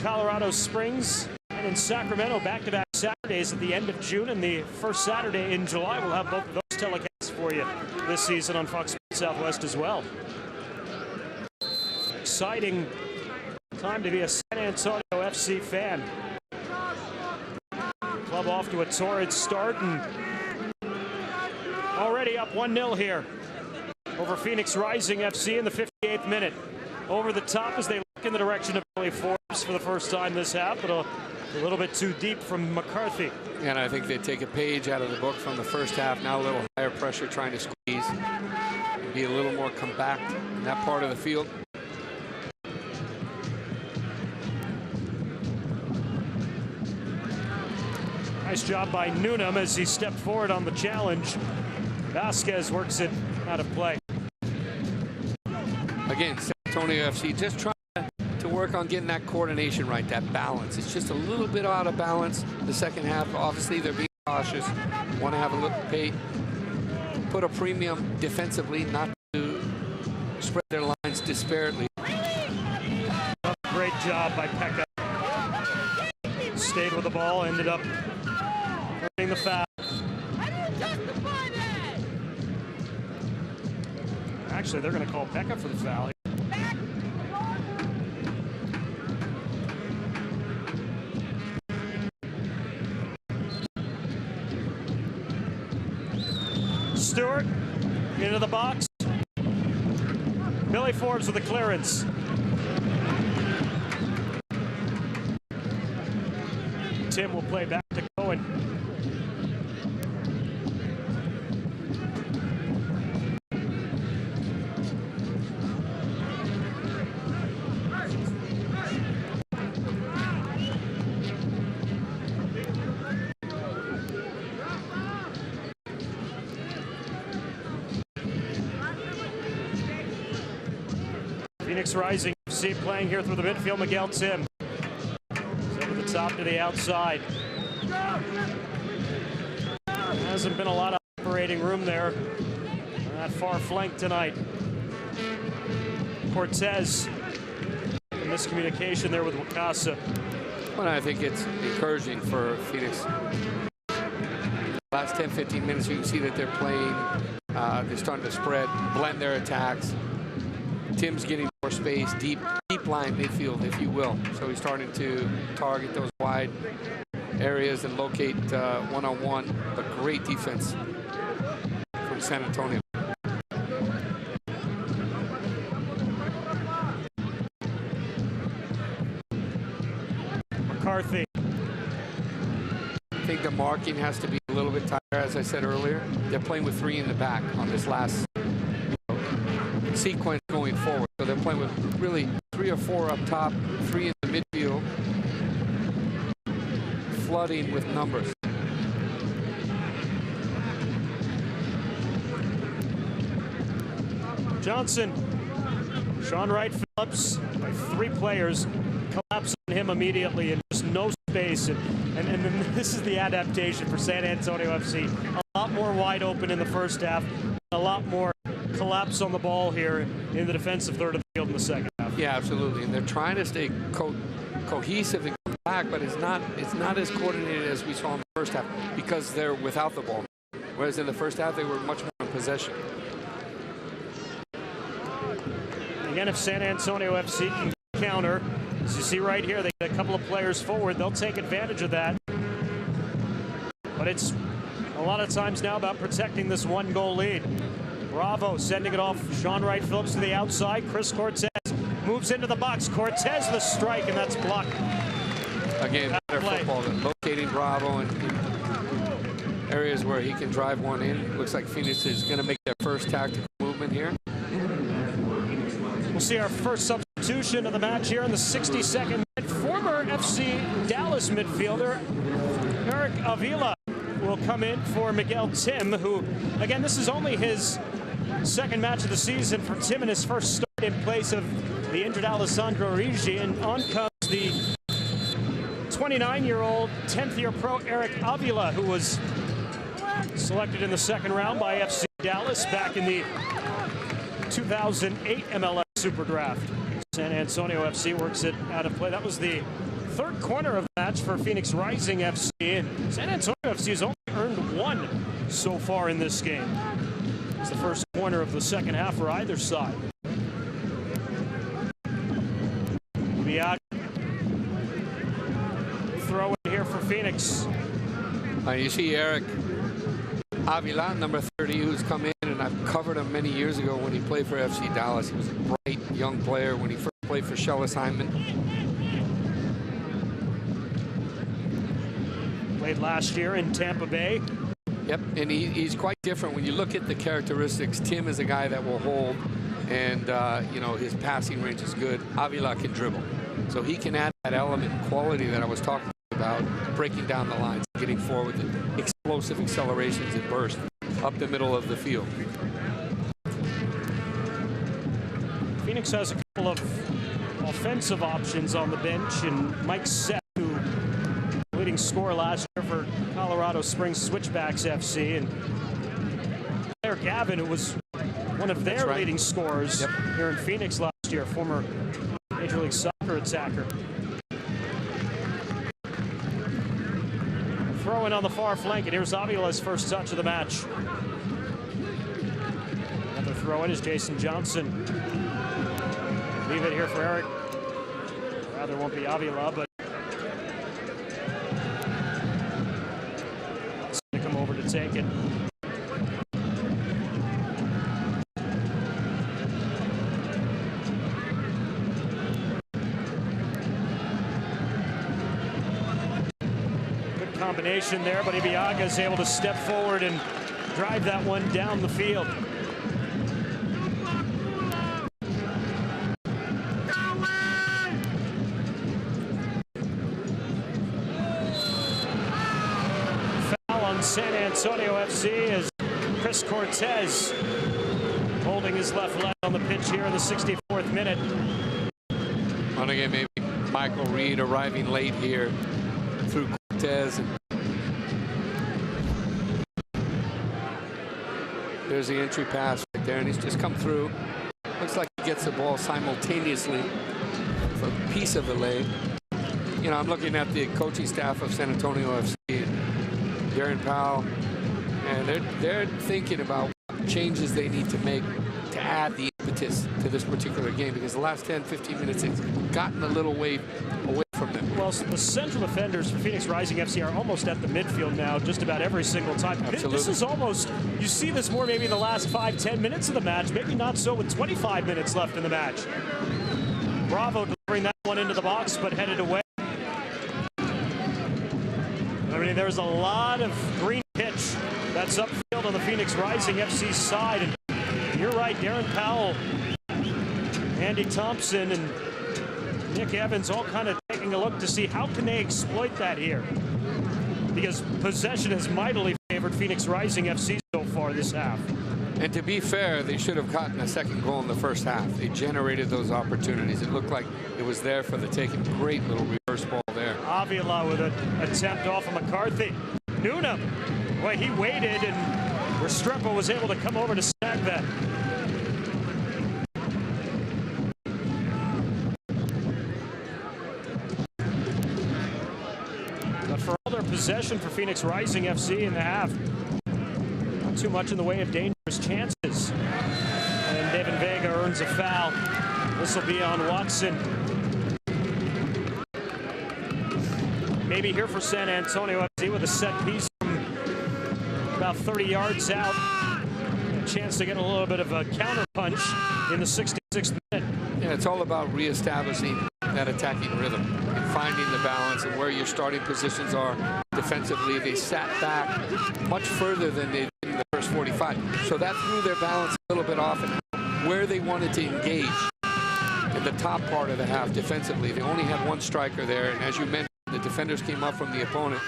Colorado Springs and in Sacramento back-to-back Saturdays at the end of June, and the first Saturday in July. We'll have both of those telecasts for you this season on Fox Sports Southwest as well. Exciting time to be a San Antonio FC fan. Club off to a torrid start and already up 1-0 here over Phoenix Rising FC in the 58th minute. Over the top as they look in the direction of Billy Forbes for the first time this half, but a little bit too deep from McCarthy. And I think they take a page out of the book from the first half. Now a little higher pressure, trying to squeeze, be a little more compact in that part of the field. Nice job by Newnham as he stepped forward on the challenge. Vasquez works it out of play. Again, San Antonio FC just trying to work on getting that coordination right, that balance. It's just a little bit out of balance the second half. Obviously, they're being cautious, want to have a look, put a premium defensively, not to spread their lines disparately. Great job by Pekka. Stayed with the ball, ended up earning the foul. Actually, they're going to call Pekka for the foul. Stewart into the box. Billy Forbes with the clearance. Tim will play back to Cohen. Phoenix Rising FC playing here through the midfield. Miguel Tim. Over the top to the outside. There hasn't been a lot of operating room there on that far flank tonight. Cortez. A miscommunication there with Wakasa. Well, I think it's encouraging for Phoenix. Last 10-15 minutes, you can see that they're playing. They're starting to spread, blend their attacks. Tim's getting more space, deep line midfield, if you will. So he's starting to target those wide areas and locate one-on-one. But great defense from San Antonio. McCarthy. I think the marking has to be a little bit tighter, as I said earlier. They're playing with 3 in the back on this last sequence going forward. So they're playing with really 3 or 4 up top, 3 in the midfield, flooding with numbers. Johnson. Sean Wright Phillips, 3 players, collapse on him immediately and just no space. And this is the adaptation for San Antonio FC. A lot more wide open in the first half, a lot more collapse on the ball here in the defensive third of the field in the second half. Yeah, absolutely. And they're trying to stay cohesive and come back, but it's not as coordinated as we saw in the first half because they're without the ball. Whereas in the first half, they were much more in possession. Again, if San Antonio FC can counter, as you see right here, they get a couple of players forward. They'll take advantage of that. But it's a lot of times now about protecting this 1-goal lead. Bravo sending it off. Sean Wright Phillips to the outside. Chris Cortez moves into the box. Cortez the strike, and that's blocked. Again, better football than locating Bravo in areas where he can drive one in. Looks like Phoenix is going to make their first tactical movement here. We'll see our first substitution of the match here in the 62nd minute. Former FC Dallas midfielder Eric Avila will come in for Miguel Tim, who, again, this is only his second match of the season for Tim and his first start in place of the injured Alessandro Rigi. And on comes the 29-year-old 10th-year pro Eric Avila, who was selected in the second round by FC Dallas back in the 2008 MLS Super Draft. San Antonio FC works it out of play. That was the third corner of the match for Phoenix Rising FC. And San Antonio FC has only earned 1 so far in this game. It's the first corner of the second half for either side. Biag. Throw in here for Phoenix. You see Eric Avila, number 30, who's come in, and I've covered him many years ago when he played for FC Dallas. He was a bright young player when he first played for Schellas Hyndman. Played last year in Tampa Bay. Yep, and he's quite different. When you look at the characteristics, Tim is a guy that will hold, and you know, his passing range is good. Avila can dribble, so he can add that element and quality that I was talking about, breaking down the lines, getting forward with explosive accelerations and bursts up the middle of the field. Phoenix has a couple of offensive options on the bench, and Mike Seth, who leading scorer last year for Colorado Springs Switchbacks FC, and Claire Gavin, who was one of their leading scorers here in Phoenix last year, former Major League Soccer attacker. Throw in on the far flank, and here's Avila's first touch of the match. Another throw in is Jason Johnson. Leave it here for Eric. Rather won't be Avila, but it's going to come over to take it. combination there, but Ibiaga is able to step forward and drive that one down the field. Foul on San Antonio FC as Chris Cortez holding his left leg on the pitch here in the 64th minute. And again, maybe Michael Reed arriving late here through Cortez. There's the entry pass right there, and he's just come through. Looks like he gets the ball simultaneously for a piece of the leg. You know, I'm looking at the coaching staff of San Antonio FC, Darren Powell, and they're thinking about what changes they need to make to add the impetus to this particular game, because the last 10-15 minutes it's gotten a little way away from them. Well, the central defenders for Phoenix Rising FC are almost at the midfield now just about every single time. Absolutely. This is almost, you see this more maybe in the last 5-10 minutes of the match, maybe not so with 25 minutes left in the match. Bravo delivering that one into the box, but headed away. I mean, there's a lot of green pitch that's upfield on the Phoenix Rising FC side. And you're right, Darren Powell, Andy Thompson, and Nick Evans all kind of taking a look to see how can they exploit that here. Because possession has mightily favored Phoenix Rising FC so far this half. And to be fair, they should have gotten a second goal in the first half. They generated those opportunities. It looked like it was there for the taking. Great little reverse ball there. Avila with an attempt off of McCarthy. Noonan, boy, he waited, and Restrepo was able to come over to snag that. But for all their possession for Phoenix Rising FC in the half, not too much in the way of dangerous chances. And Devin Vega earns a foul. This will be on Watson. Maybe here for San Antonio FC with a set piece from about 30 yards out. A chance to get a little bit of a counter punch in the 66th minute. Yeah, it's all about reestablishing that attacking rhythm and finding the balance and where your starting positions are defensively. They sat back much further than they did in the first 45. So that threw their balance a little bit off and where they wanted to engage in the top part of the half defensively. They only had one striker there, and as you mentioned, the defenders came up from the opponent,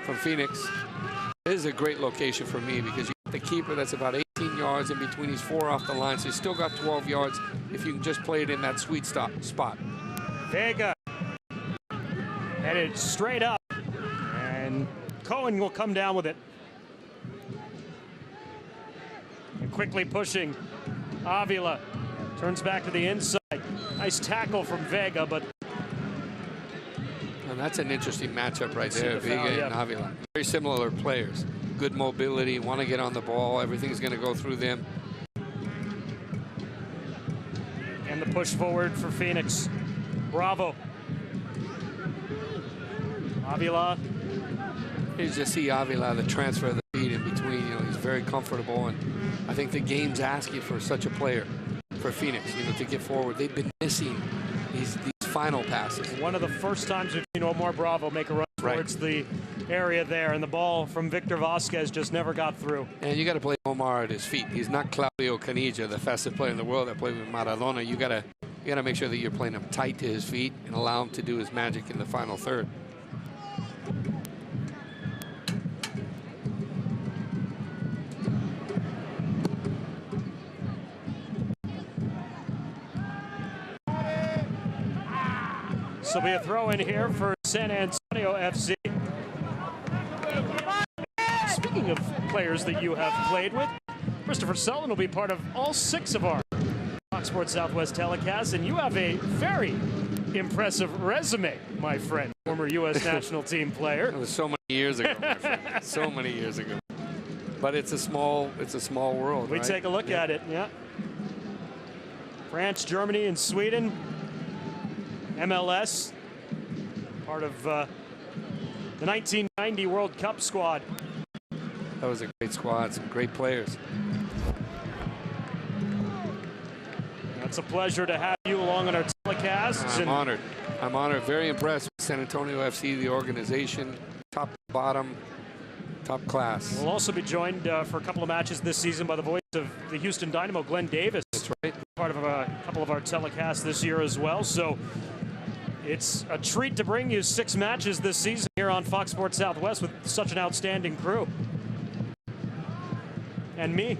from Phoenix. This is a great location for me because you got the keeper that's about 18 yards in between. He's 4 off the line, so he's still got 12 yards if you can just play it in that sweet spot. Vega headed straight up, and Cohen will come down with it. And quickly pushing, Avila turns back to the inside. Nice tackle from Vega, but and that's an interesting matchup right there, Vega and Avila. Very similar players. Good mobility, want to get on the ball. Everything's going to go through them. And the push forward for Phoenix. Bravo. Avila. You just see Avila, the transfer of the feet in between. You know, he's very comfortable, and I think the game's asking for such a player for Phoenix, you know, to get forward. They've been missing these final passes. One of the first times we've seen Omar Bravo make a run towards the area there, and the ball from Victor Vasquez just never got through. And you got to play Omar at his feet. He's not Claudio Caniggia, the fastest player in the world that played with Maradona. You got to make sure that you're playing him tight to his feet and allow him to do his magic in the final third. This will be a throw in here for San Antonio FC. Speaking of players that you have played with, Christopher Sullivan will be part of all 6 of our Fox Sports Southwest telecasts, and you have a very impressive resume, my friend, former U.S. national team player. It was so many years ago, my friend. So many years ago. But it's a small world. We right? take a look at it, yeah. France, Germany, and Sweden. MLS, part of the 1990 World Cup squad. That was a great squad, some great players. It's a pleasure to have you along on our telecasts. I'm honored. I'm honored. Very impressed with San Antonio FC, the organization, top to bottom, top class. We'll also be joined for a couple of matches this season by the voice of the Houston Dynamo, Glenn Davis. That's right. Part of a couple of our telecasts this year as well. So it's a treat to bring you 6 matches this season here on Fox Sports Southwest with such an outstanding crew. And me.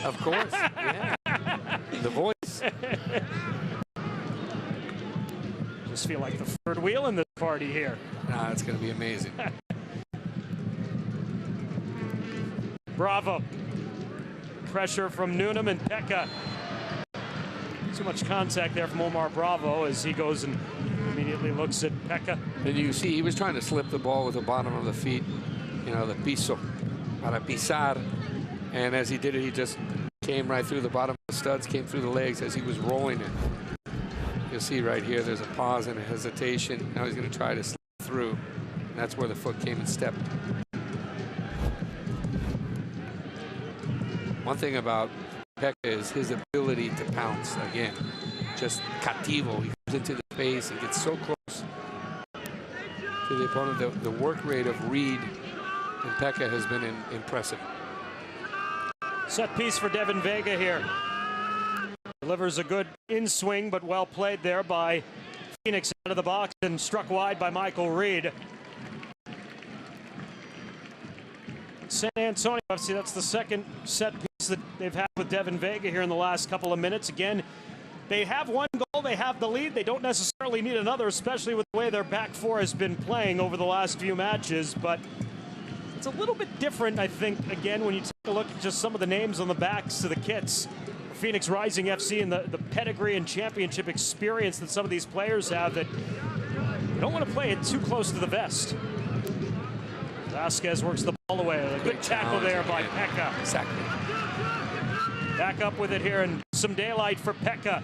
Of course, yeah. The voice. Just feel like the third wheel in this party here. Nah, it's going to be amazing. Bravo. Pressure from Newnham and Pekka. Too much contact there from Omar Bravo as he goes and immediately looks at Pekka. And you see he was trying to slip the ball with the bottom of the feet, you know, the piso, para pisar. And as he did it, he just came right through the bottom of the studs, came through the legs as he was rolling it. You'll see right here, there's a pause and a hesitation. Now he's going to try to slip through. And that's where the foot came and stepped. One thing about Pekka is his ability to pounce. Again, just cativo. He comes into the space and gets so close to the opponent. The work rate of Reed and Pekka has been impressive. Set piece for Devin Vega here. Delivers a good in-swing, but well played there by Phoenix out of the box and struck wide by Michael Reed. San Antonio FC, that's the second set piece that they've had with Devin Vega here in the last couple of minutes. Again, they have one goal, they have the lead. They don't necessarily need another, especially with the way their back four has been playing over the last few matches. But it's a little bit different, I think, again, when you take a look at just some of the names on the backs of the kits. Phoenix Rising FC and the pedigree and championship experience that some of these players have, that you don't want to play it too close to the vest. Vasquez works the ball away. A good tackle there by Pekka. Exactly. Back up with it here and some daylight for Pekka.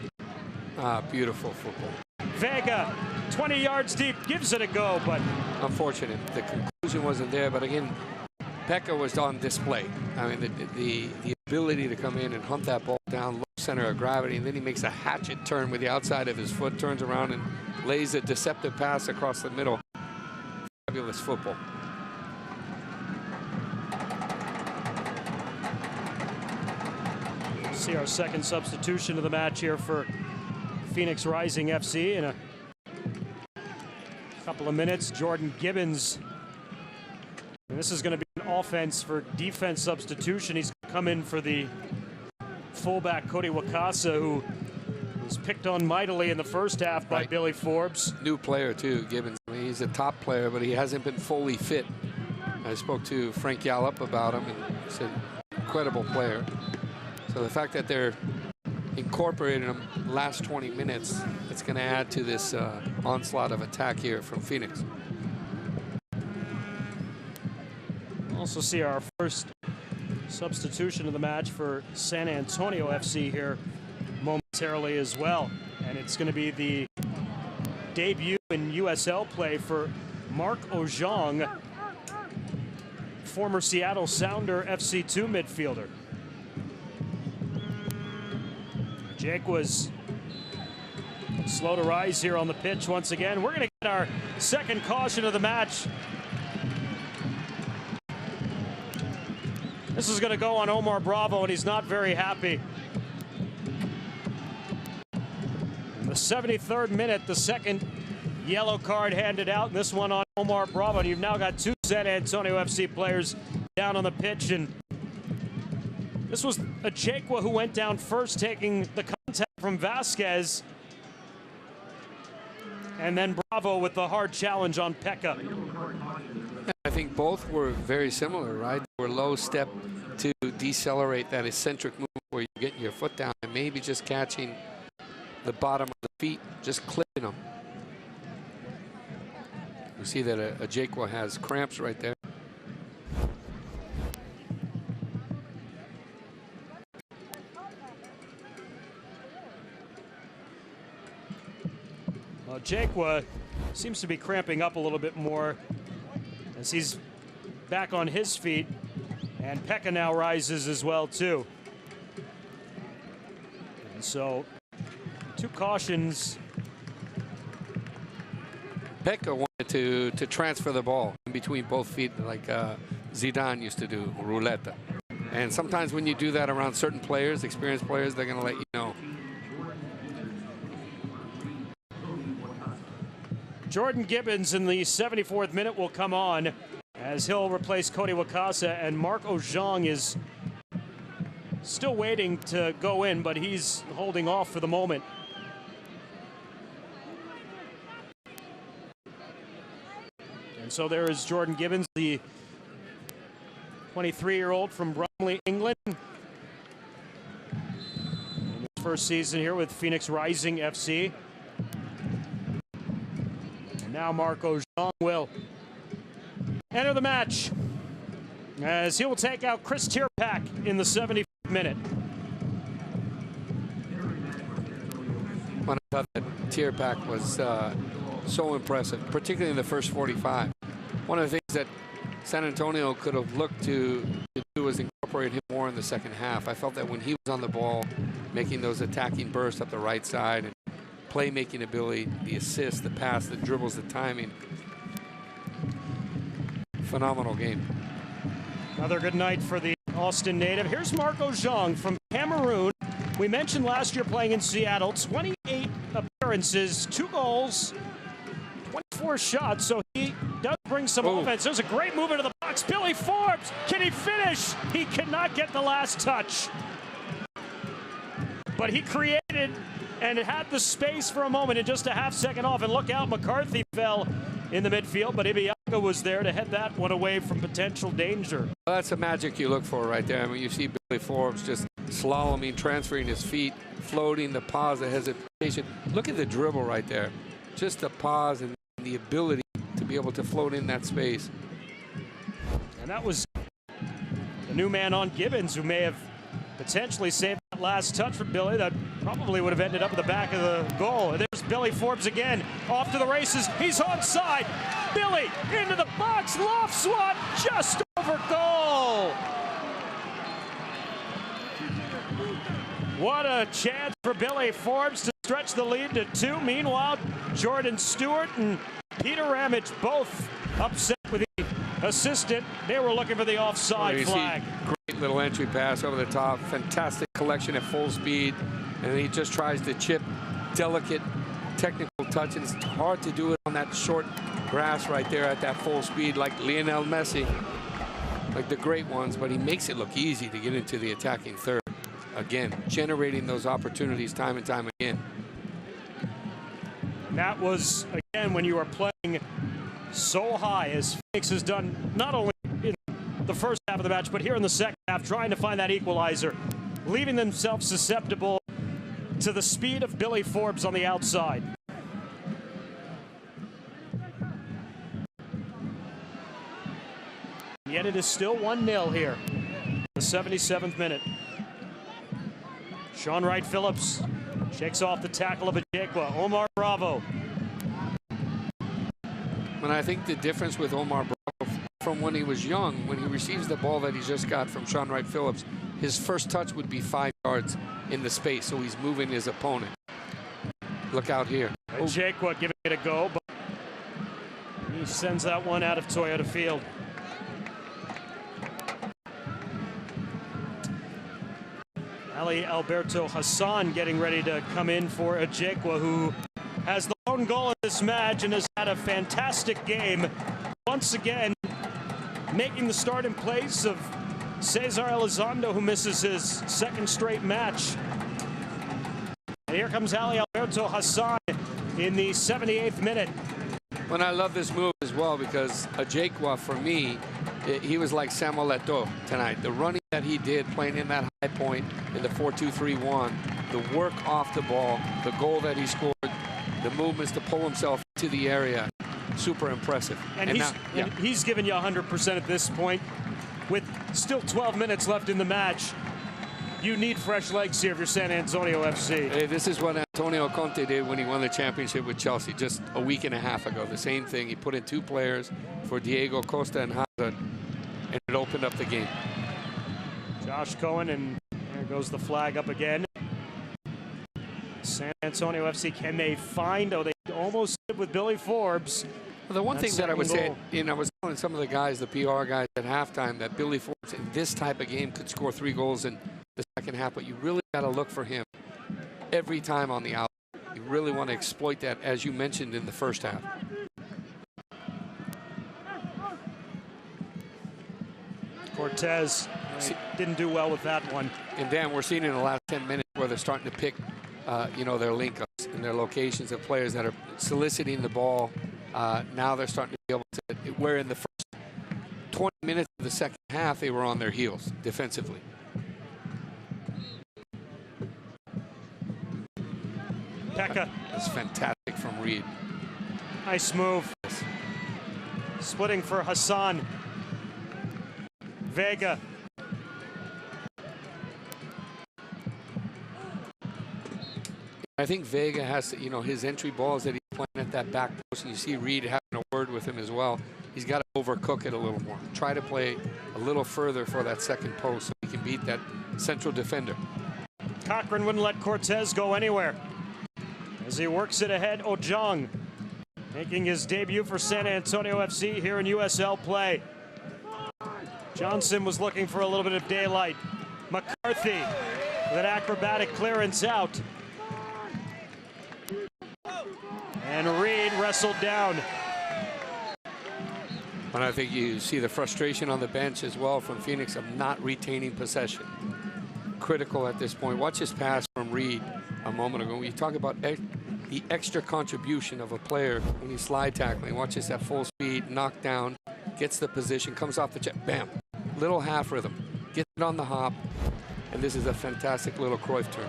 Ah, beautiful football. Vega, 20 yards deep, gives it a go, but unfortunate. The conclusion wasn't there, but again, Pekka was on display. I mean, the ability to come in and hunt that ball down, low center of gravity, and then he makes a hatchet turn with the outside of his foot, turns around and lays a deceptive pass across the middle. Fabulous football. See our second substitution of the match here for Phoenix Rising FC in a couple of minutes. Jordan Gibbons. And this is going to be an offense for defense substitution. He's come in for the fullback Cody Wakasa, who was picked on mightily in the first half by Billy Forbes. New player too, Gibbons. I mean, he's a top player, but he hasn't been fully fit. I spoke to Frank Yallop about him and said, incredible player. So the fact that they're incorporating him last 20 minutes, it's going to add to this onslaught of attack here from Phoenix. Also see our first substitution of the match for San Antonio FC here momentarily as well. And it's going to be the debut in USL play for Mark Ojong, former Seattle Sounder FC2 midfielder. Jake was slow to rise here on the pitch once again. We're going to get our second caution of the match. This is going to go on Omar Bravo, and he's not very happy. In the 73rd minute, the second yellow card handed out, and this one on Omar Bravo. And you've now got 2 San Antonio FC players down on the pitch, and this was Ajekwa who went down first, taking the contact from Vasquez. And then Bravo with the hard challenge on Pekka. I think both were very similar, right? They were low step to decelerate that eccentric move where you get your foot down and maybe just catching the bottom of the feet, just clipping them. You see that Ajekwa has cramps right there. Ajekwa seems to be cramping up a little bit more as he's back on his feet, and Pekka now rises as well too. And so 2 cautions Pekka wanted to transfer the ball in between both feet like Zidane used to do, roulette. And sometimes when you do that around certain players, experienced players, they're going to let you know. Jordan Gibbons in the 74th minute will come on as he'll replace Cody Wakasa, and Mark Ojong is still waiting to go in, but he's holding off for the moment. And so there is Jordan Gibbons, the 23-year-old from Bromley, England. In his first season here with Phoenix Rising FC. And now Mark Ojong will enter the match as he will take out Chris Tierpak in the 75th minute. I thought that Tierpak was so impressive, particularly in the first 45. One of the things that San Antonio could have looked to do was incorporate him more in the second half. I felt that when he was on the ball, making those attacking bursts up the right side, and playmaking ability, the assist, the pass, the dribbles, the timing. Phenomenal game. Another good night for the Austin native. Here's Mark Ojong from Cameroon. We mentioned last year playing in Seattle, 28 appearances, 2 goals, 24 shots, so he does bring some offense. There's a great move into the box. Billy Forbes, can he finish? He cannot get the last touch. But he created and had the space for a moment and just a half second off. And look out, McCarthy fell in the midfield, but Ibiaga was there to head that one away from potential danger. Well, that's the magic you look for right there. I mean, you see Billy Forbes just slaloming, transferring his feet, floating, the pause, the hesitation. Look at the dribble right there. Just the pause and the ability to be able to float in that space. And that was the new man on Gibbons, who may have potentially saved that last touch for Billy. That probably would have ended up at the back of the goal. And there's Billy Forbes again, off to the races. He's onside. Billy into the box, lofts one, just over goal. What a chance for Billy Forbes to stretch the lead to 2. Meanwhile, Jordan Stewart and Peter Ramage both upset with the assistant. They were looking for the offside flag. Great little entry pass over the top. Fantastic collection at full speed. And he just tries to chip, delicate technical touch. And it's hard to do it on that short grass right there at that full speed like Lionel Messi, like the great ones. But he makes it look easy to get into the attacking third. Again, generating those opportunities time and time again. And that was, again, when you are playing so high, as Phoenix has done not only in the first half of the match, but here in the second half, trying to find that equalizer, leaving themselves susceptible to the speed of Billy Forbes on the outside. Yet it is still 1-0 here, the 77th minute. Sean Wright Phillips shakes off the tackle of Ajekwa. Omar Bravo. And I think the difference with Omar Bravo from when he was young, when he receives the ball that he just got from Sean Wright Phillips, his first touch would be 5 yards in the space, so he's moving his opponent. Look out here. Ajekwa giving it a go, but he sends that one out of Toyota Field. Ali Alberto Hassan getting ready to come in for Ajekwa, who has the lone goal in this match and has had a fantastic game. Once again, making the start in place of Cesar Elizondo, who misses his 2nd straight match. And here comes Ali Alberto Hassan in the 78th minute. And I love this move as well because Ajekwa, for me, he was like Samuel Eto'o tonight. The running that he did, playing in that high point in the 4-2-3-1, the work off the ball, the goal that he scored, the movements to pull himself to the area, super impressive. And he's given you 100% at this point. With still 12 minutes left in the match, you need fresh legs here if you're San Antonio FC. Hey, this is what Antonio Conte did when he won the championship with Chelsea just a week and a half ago. The same thing. He put in 2 players for Diego Costa and Hazard, and it opened up the game. Josh Cohen, and there goes the flag up again. San Antonio FC, can they find? Oh, they almost did with Billy Forbes. Well, the one thing that I would say, goal. I was telling some of the guys, the PR guys at halftime, that Billy Forbes in this type of game could score 3 goals in the second half, but you really got to look for him every time on the out. You really want to exploit that, as you mentioned in the first half. Cortez didn't do well with that one. And Dan, we're seeing in the last 10 minutes where they're starting to pick, their link-ups and their locations of players that are soliciting the ball. Now they're starting to be able to, where in the first 20 minutes of the second half, they were on their heels defensively. Pekka. That's fantastic from Reed. Nice move. Splitting for Hassan. Vega. I think Vega has, his entry balls that he's playing at that back post, and you see Reed having a word with him as well. He's got to overcook it a little more. Try to play a little further for that second post so he can beat that central defender. Cochran wouldn't let Cortez go anywhere. As he works it ahead, Ojong making his debut for San Antonio FC here in USL play. Johnson was looking for a little bit of daylight. McCarthy with an acrobatic clearance out. And Reed wrestled down. And I think you see the frustration on the bench as well from Phoenix of not retaining possession. Critical at this point. Watch this pass from Reed a moment ago. When you talk about the extra contribution of a player when he's slide tackling. Watch this at full speed, knocked down, gets the position, comes off the check, bam. Little half rhythm, gets it on the hop, and this is a fantastic little Cruyff turn.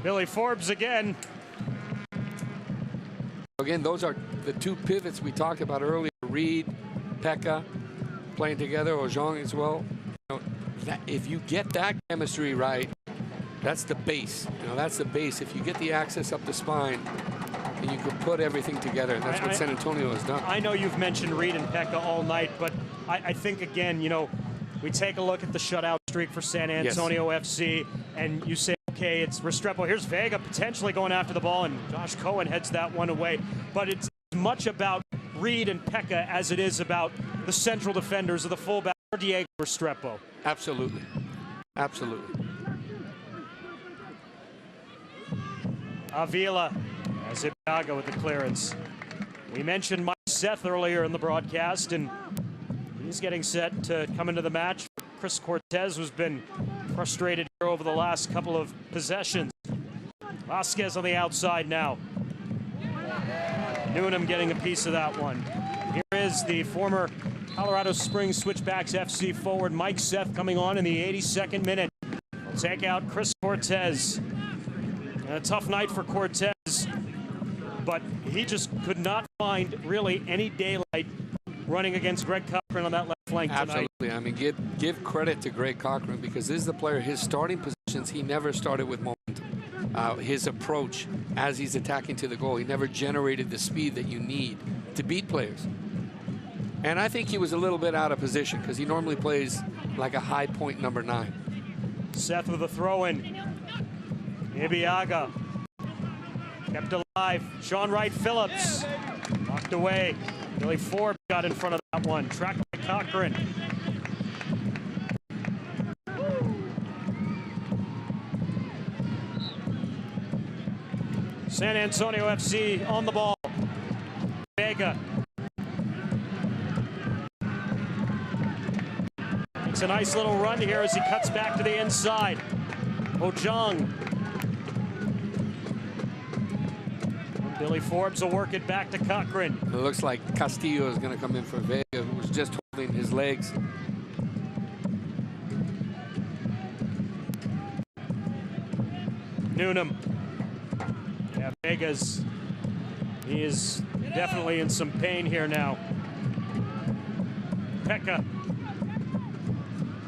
Billy Forbes again. Again, those are the 2 pivots we talked about earlier. Reed, Pekka playing together, Ojong as well. If you get that chemistry right, that's the base. That's the base. If you get the access up the spine, and you can put everything together, and that's what San Antonio has done. I know you've mentioned Reed and Pekka all night, but I think, again, we take a look at the shutout streak for San Antonio FC, and you say, okay, it's Restrepo. Here's Vega potentially going after the ball, and Josh Cohen heads that one away. But it's as much about Reed and Pekka as it is about the central defenders of the fullback, or Diego Restrepo. Absolutely. Absolutely. Avila as Ibiaga with the clearance. We mentioned Mike Seth earlier in the broadcast, and he's getting set to come into the match. Chris Cortez has been frustrated here over the last couple of possessions. Vasquez on the outside now. Newnham getting a piece of that one. Here is the former Colorado Springs Switchbacks FC forward Mike Seth coming on in the 82nd minute. He'll take out Chris Cortez. And a tough night for Cortez, but he just could not find really any daylight running against Greg Cochran on that left flank tonight. Absolutely. I mean, give credit to Greg Cochran, because this is the player, his starting positions, he never started with momentum. His approach as he's attacking to the goal, he never generated the speed that you need to beat players. And I think he was a little bit out of position, because he normally plays like a high point number 9. Seth with a throw-in. Ibiaga kept alive. Sean Wright Phillips knocked away. Billy Forbes got in front of that one. Tracked by Cochran. San Antonio FC on the ball. Vega. It's a nice little run here as he cuts back to the inside. Ojong. Billy Forbes will work it back to Cochran. It looks like Castillo is going to come in for Vega, who was just holding his legs. Newnham. Yeah, Vegas. He is definitely in some pain here now. Pekka.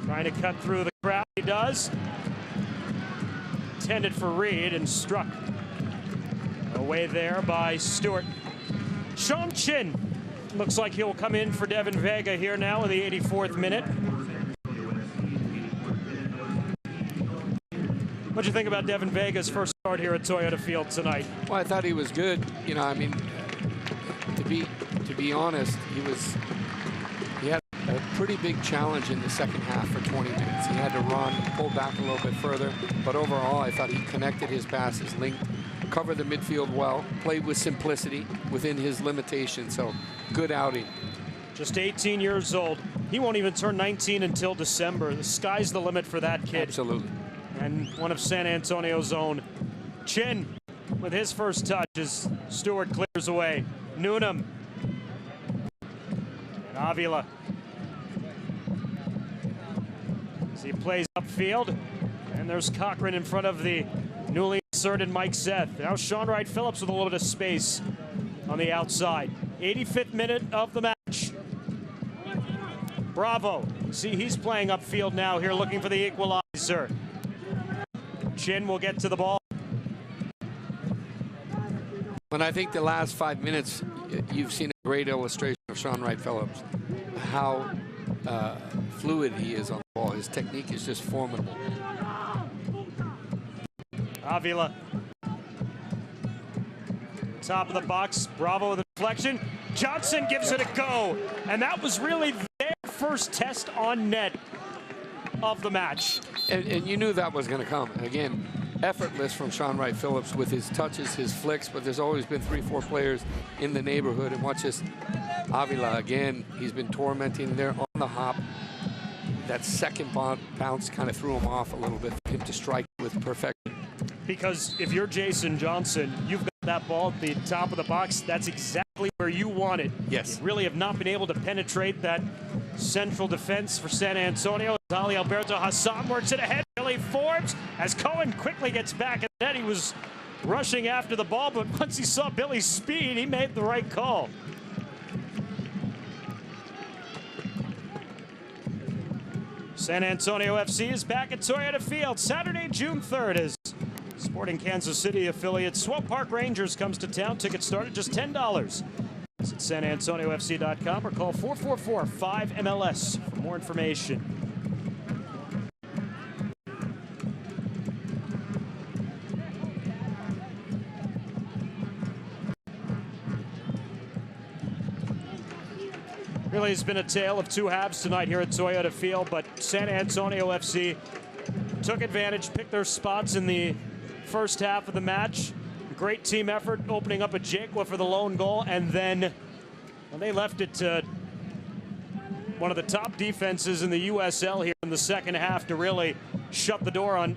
Trying to cut through the crowd. He does. Intended for Reed and struck. Away there by Stewart. Sean Chin looks like he'll come in for Devin Vega here now in the 84th minute. What'd you think about Devin Vega's first start start here at Toyota Field tonight? Well, I thought he was good. You know, I mean, to be honest, he had a pretty big challenge in the second half for 20 minutes. He had to run, pull back a little bit further, but overall, I thought he connected his passes, linked, covered the midfield well, played with simplicity within his limitations. So, good outing. Just 18 years old. He won't even turn 19 until December. The sky's the limit for that kid. Absolutely. And one of San Antonio's own. Chin with his first touch as Stewart clears away. Newnham. And Avila. As he plays upfield. And there's Cochran in front of the newly inserted Mike Seth. Now Sean Wright Phillips with a little bit of space on the outside. 85th minute of the match. Bravo. See, he's playing upfield now here, looking for the equalizer. Chin will get to the ball. And I think the last 5 minutes, you've seen a great illustration of Sean Wright Phillips, how fluid he is on the ball. His technique is just formidable. Avila. Top of the box. Bravo with a deflection. Johnson gives it a go. And that was really their first test on net of the match. And you knew that was going to come. Again, effortless from Sean Wright Phillips with his touches, his flicks, but there's always been 3-4 players in the neighborhood. And watch this. Avila, again, he's been tormenting there on the hop. That second bounce kind of threw him off a little bit for him to strike with perfection. Because if you're Jason Johnson, you've got that ball at the top of the box. That's exactly where you want it. Yes. You really have not been able to penetrate that central defense for San Antonio. Ali Alberto Hassan works it ahead. Billy Forbes, as Cohen quickly gets back at the net. He was rushing after the ball, but once he saw Billy's speed, he made the right call. San Antonio FC is back at Toyota Field Saturday, June 3rd as Sporting Kansas City affiliate Swope Park Rangers comes to town. Tickets start at just $10. Visit SanAntonioFC.com or call 444-5MLS for more information. Really has been a tale of two halves tonight here at Toyota Field, but San Antonio FC took advantage, picked their spots in the first half of the match. Great team effort, opening up a Jaquia for the lone goal, and then they left it to one of the top defenses in the USL here in the second half to really shut the door on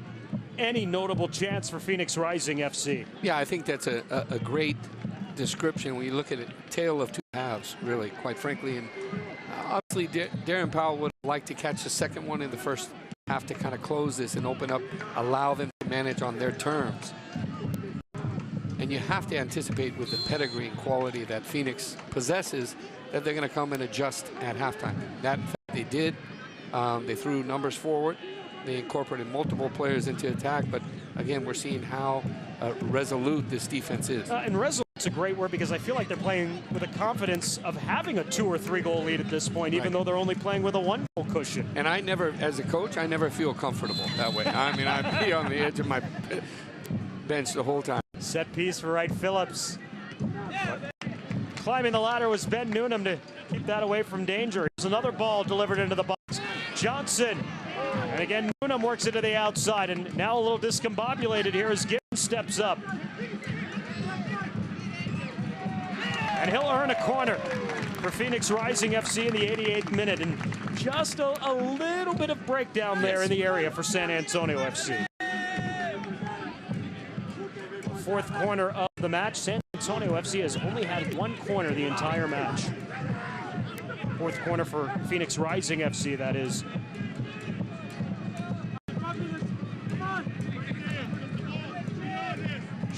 any notable chance for Phoenix Rising FC. Yeah, I think that's a great description when you look at it. Tale of two halves, really, quite frankly. And obviously, Darren Powell would like to catch the second one in the first half to kind of close this and open up, allow them to manage on their terms. And you have to anticipate with the pedigree and quality that Phoenix possesses that they're going to come and adjust at halftime. That they did. They threw numbers forward. They incorporated multiple players into attack. But again, we're seeing how resolute this defense is. And resolute's a great word because I feel like they're playing with the confidence of having a 2 or 3 goal lead at this point, even though they're only playing with a 1 goal cushion. And I never, as a coach, I never feel comfortable that way. I mean, I'd be on the edge of my bench the whole time. Set piece for Wright Phillips. Climbing the ladder was Ben Newnham to keep that away from danger. Here's another ball delivered into the box. Johnson. And again, Newnham works it to the outside, and now a little discombobulated here as Gibbons steps up. And he'll earn a corner for Phoenix Rising FC in the 88th minute. And just a little bit of breakdown there in the area for San Antonio FC. Fourth corner of the match. San Antonio FC has only had 1 corner the entire match. Fourth corner for Phoenix Rising FC, that is.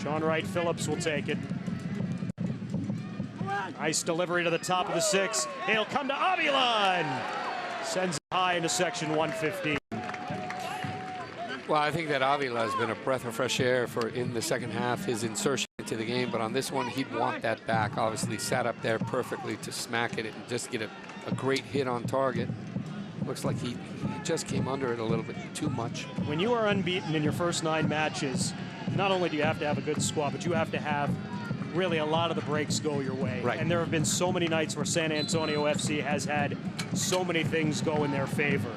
Sean Wright Phillips will take it. Nice delivery to the top of the 6. He'll come to Avila and sends it high into section 115. Well, I think that Avila has been a breath of fresh air for in the second half, his insertion into the game. But on this one, he'd want that back. Obviously, sat up there perfectly to smack it and just get a great hit on target. Looks like he just came under it a little bit too much. When you are unbeaten in your first 9 matches, not only do you have to have a good squad, but you have to have really a lot of the breaks go your way. Right. And there have been so many nights where San Antonio FC has had so many things go in their favor.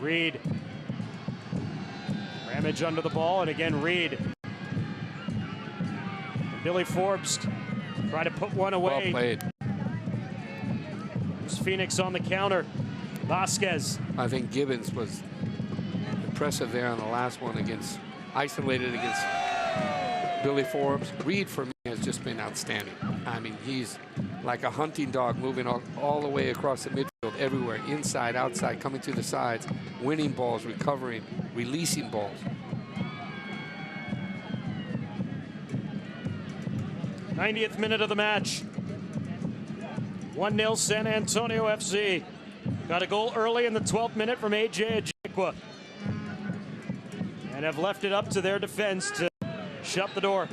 Reed. Ramage under the ball, and again Reed. Billy Forbes try to put one away. Well played. There's Phoenix on the counter. Vasquez. I think Gibbons was impressive there on the last one isolated against Billy Forbes. Reed, for me, has just been outstanding. I mean, he's like a hunting dog, moving all the way across the midfield, everywhere, inside, outside, coming to the sides, winning balls, recovering, releasing balls. 90th minute of the match. 1-0 San Antonio FC. Got a goal early in the 12th minute from AJ Ajikwa. And have left it up to their defense to shut the door.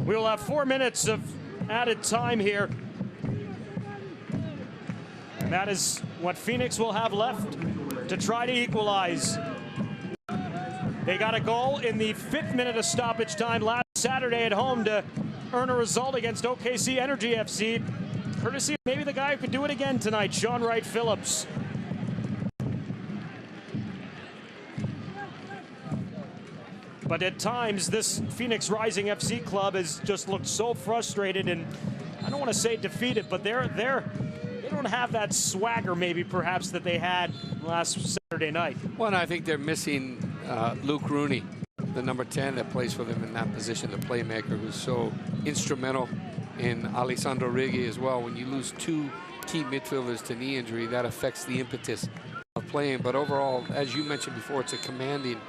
We will have 4 minutes of added time here. And that is what Phoenix will have left to try to equalize. They got a goal in the 5th minute of stoppage time last Saturday at home to earn a result against OKC Energy FC. Courtesy of maybe the guy who could do it again tonight, Sean Wright Phillips. But at times, this Phoenix Rising FC club has just looked so frustrated, and I don't want to say defeated, but they don't have that swagger maybe perhaps that they had last Saturday night. Well, and I think they're missing Luke Rooney, the number 10 that plays for them in that position, the playmaker, who's so instrumental in Alessandro Riggi as well. When you lose 2 key midfielders to knee injury, that affects the impetus of playing. But overall, as you mentioned before, it's a commanding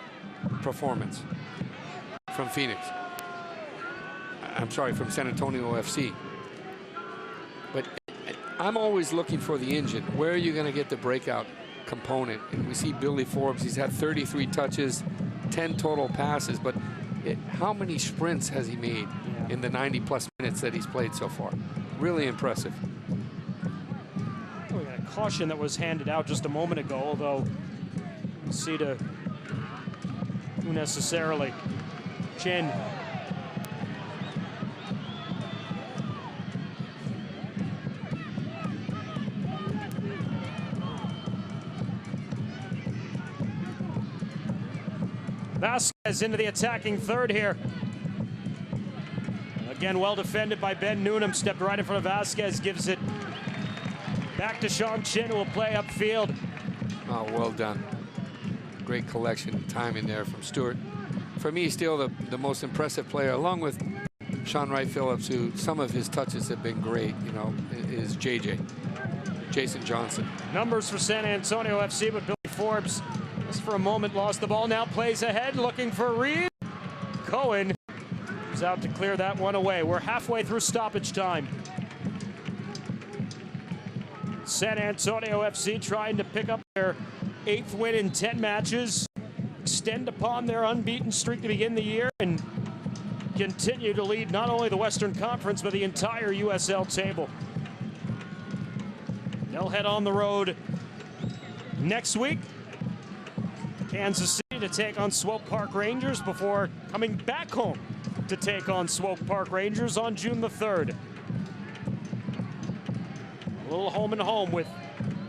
performance from Phoenix. I'm sorry, from San Antonio FC. But I'm always looking for the engine. Where are you going to get the breakout component? And we see Billy Forbes, he's had 33 touches, 10 total passes, but how many sprints has he made in the 90-plus minutes that he's played so far? Really impressive. We got a caution that was handed out just a moment ago, although see to who necessarily. Chin. Vasquez into the attacking third here. Again, well defended by Ben Noonan. Stepped right in front of Vasquez. Gives it back to Sean Chin, who will play upfield. Oh, well done. Great collection and timing there from Stewart. For me, still the most impressive player, along with Sean Wright Phillips, who some of his touches have been great, you know, is Jason Johnson. Numbers for San Antonio FC, but Billy Forbes just for a moment lost the ball. Now plays ahead, looking for Reed. Cohen is out to clear that one away. We're halfway through stoppage time. San Antonio FC trying to pick up their 8th win in 10 matches. Extend upon their unbeaten streak to begin the year and continue to lead not only the Western Conference but the entire USL table. They'll head on the road next week, Kansas City, to take on Swope Park Rangers before coming back home to take on Swope Park Rangers on June the 3rd. A little home and home with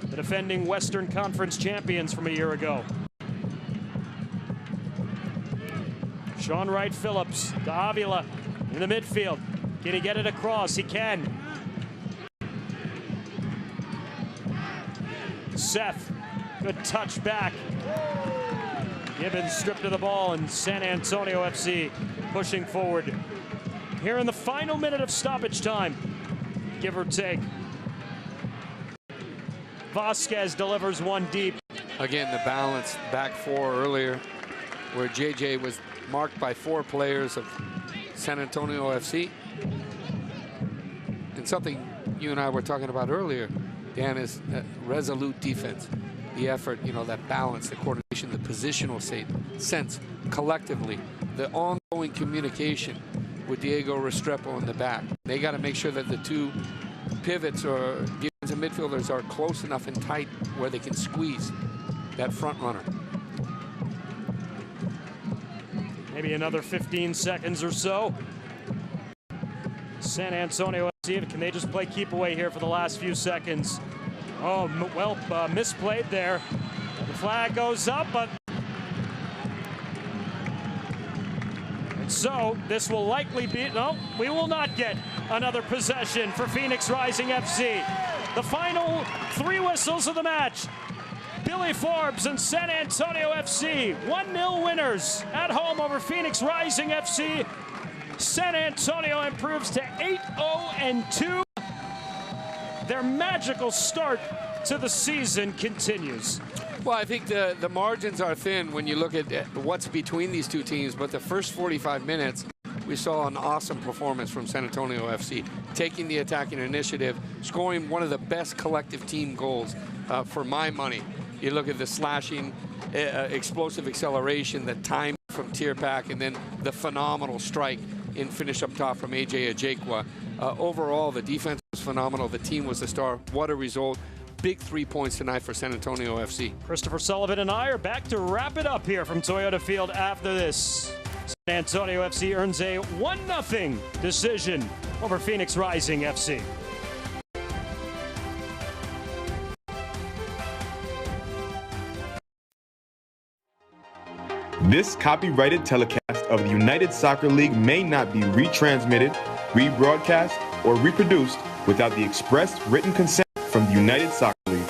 the defending Western Conference champions from a year ago. Sean Wright Phillips to Avila in the midfield. Can he get it across? He can. Seth, good touch back. Gibbons stripped of the ball, and San Antonio FC pushing forward. Here in the final minute of stoppage time, give or take. Vasquez delivers one deep. Again, the balance back 4 earlier, where JJ was marked by 4 players of San Antonio FC. And something you and I were talking about earlier, Dan, is resolute defense. The effort, you know, that balance, the coordination, the positional sense collectively, the ongoing communication with Diego Restrepo in the back. They got to make sure that the two pivots or defensive midfielders are close enough and tight where they can squeeze that front runner. Maybe another 15 seconds or so. San Antonio FC, can they just play keep away here for the last few seconds? Oh, well, misplayed there. The flag goes up, but... And so, this will likely be... No, we will not get another possession for Phoenix Rising FC. The final 3 whistles of the match. Billy Forbes and San Antonio FC, 1-0 winners at home over Phoenix Rising FC. San Antonio improves to 8-0-2. Their magical start to the season continues. Well, I think the margins are thin when you look at what's between these two teams, but the first 45 minutes, we saw an awesome performance from San Antonio FC, taking the attacking initiative, scoring one of the best collective team goals for my money. You look at the slashing, explosive acceleration, the time from Tierpak, and then the phenomenal strike in finish up top from AJ Ajekwa. Overall, the defense was phenomenal. The team was the star. What a result. Big 3 points tonight for San Antonio FC. Christopher Sullivan and I are back to wrap it up here from Toyota Field after this. San Antonio FC earns a 1-0 decision over Phoenix Rising FC. This copyrighted telecast of the United Soccer League may not be retransmitted, rebroadcast, or reproduced without the express written consent from the United Soccer League.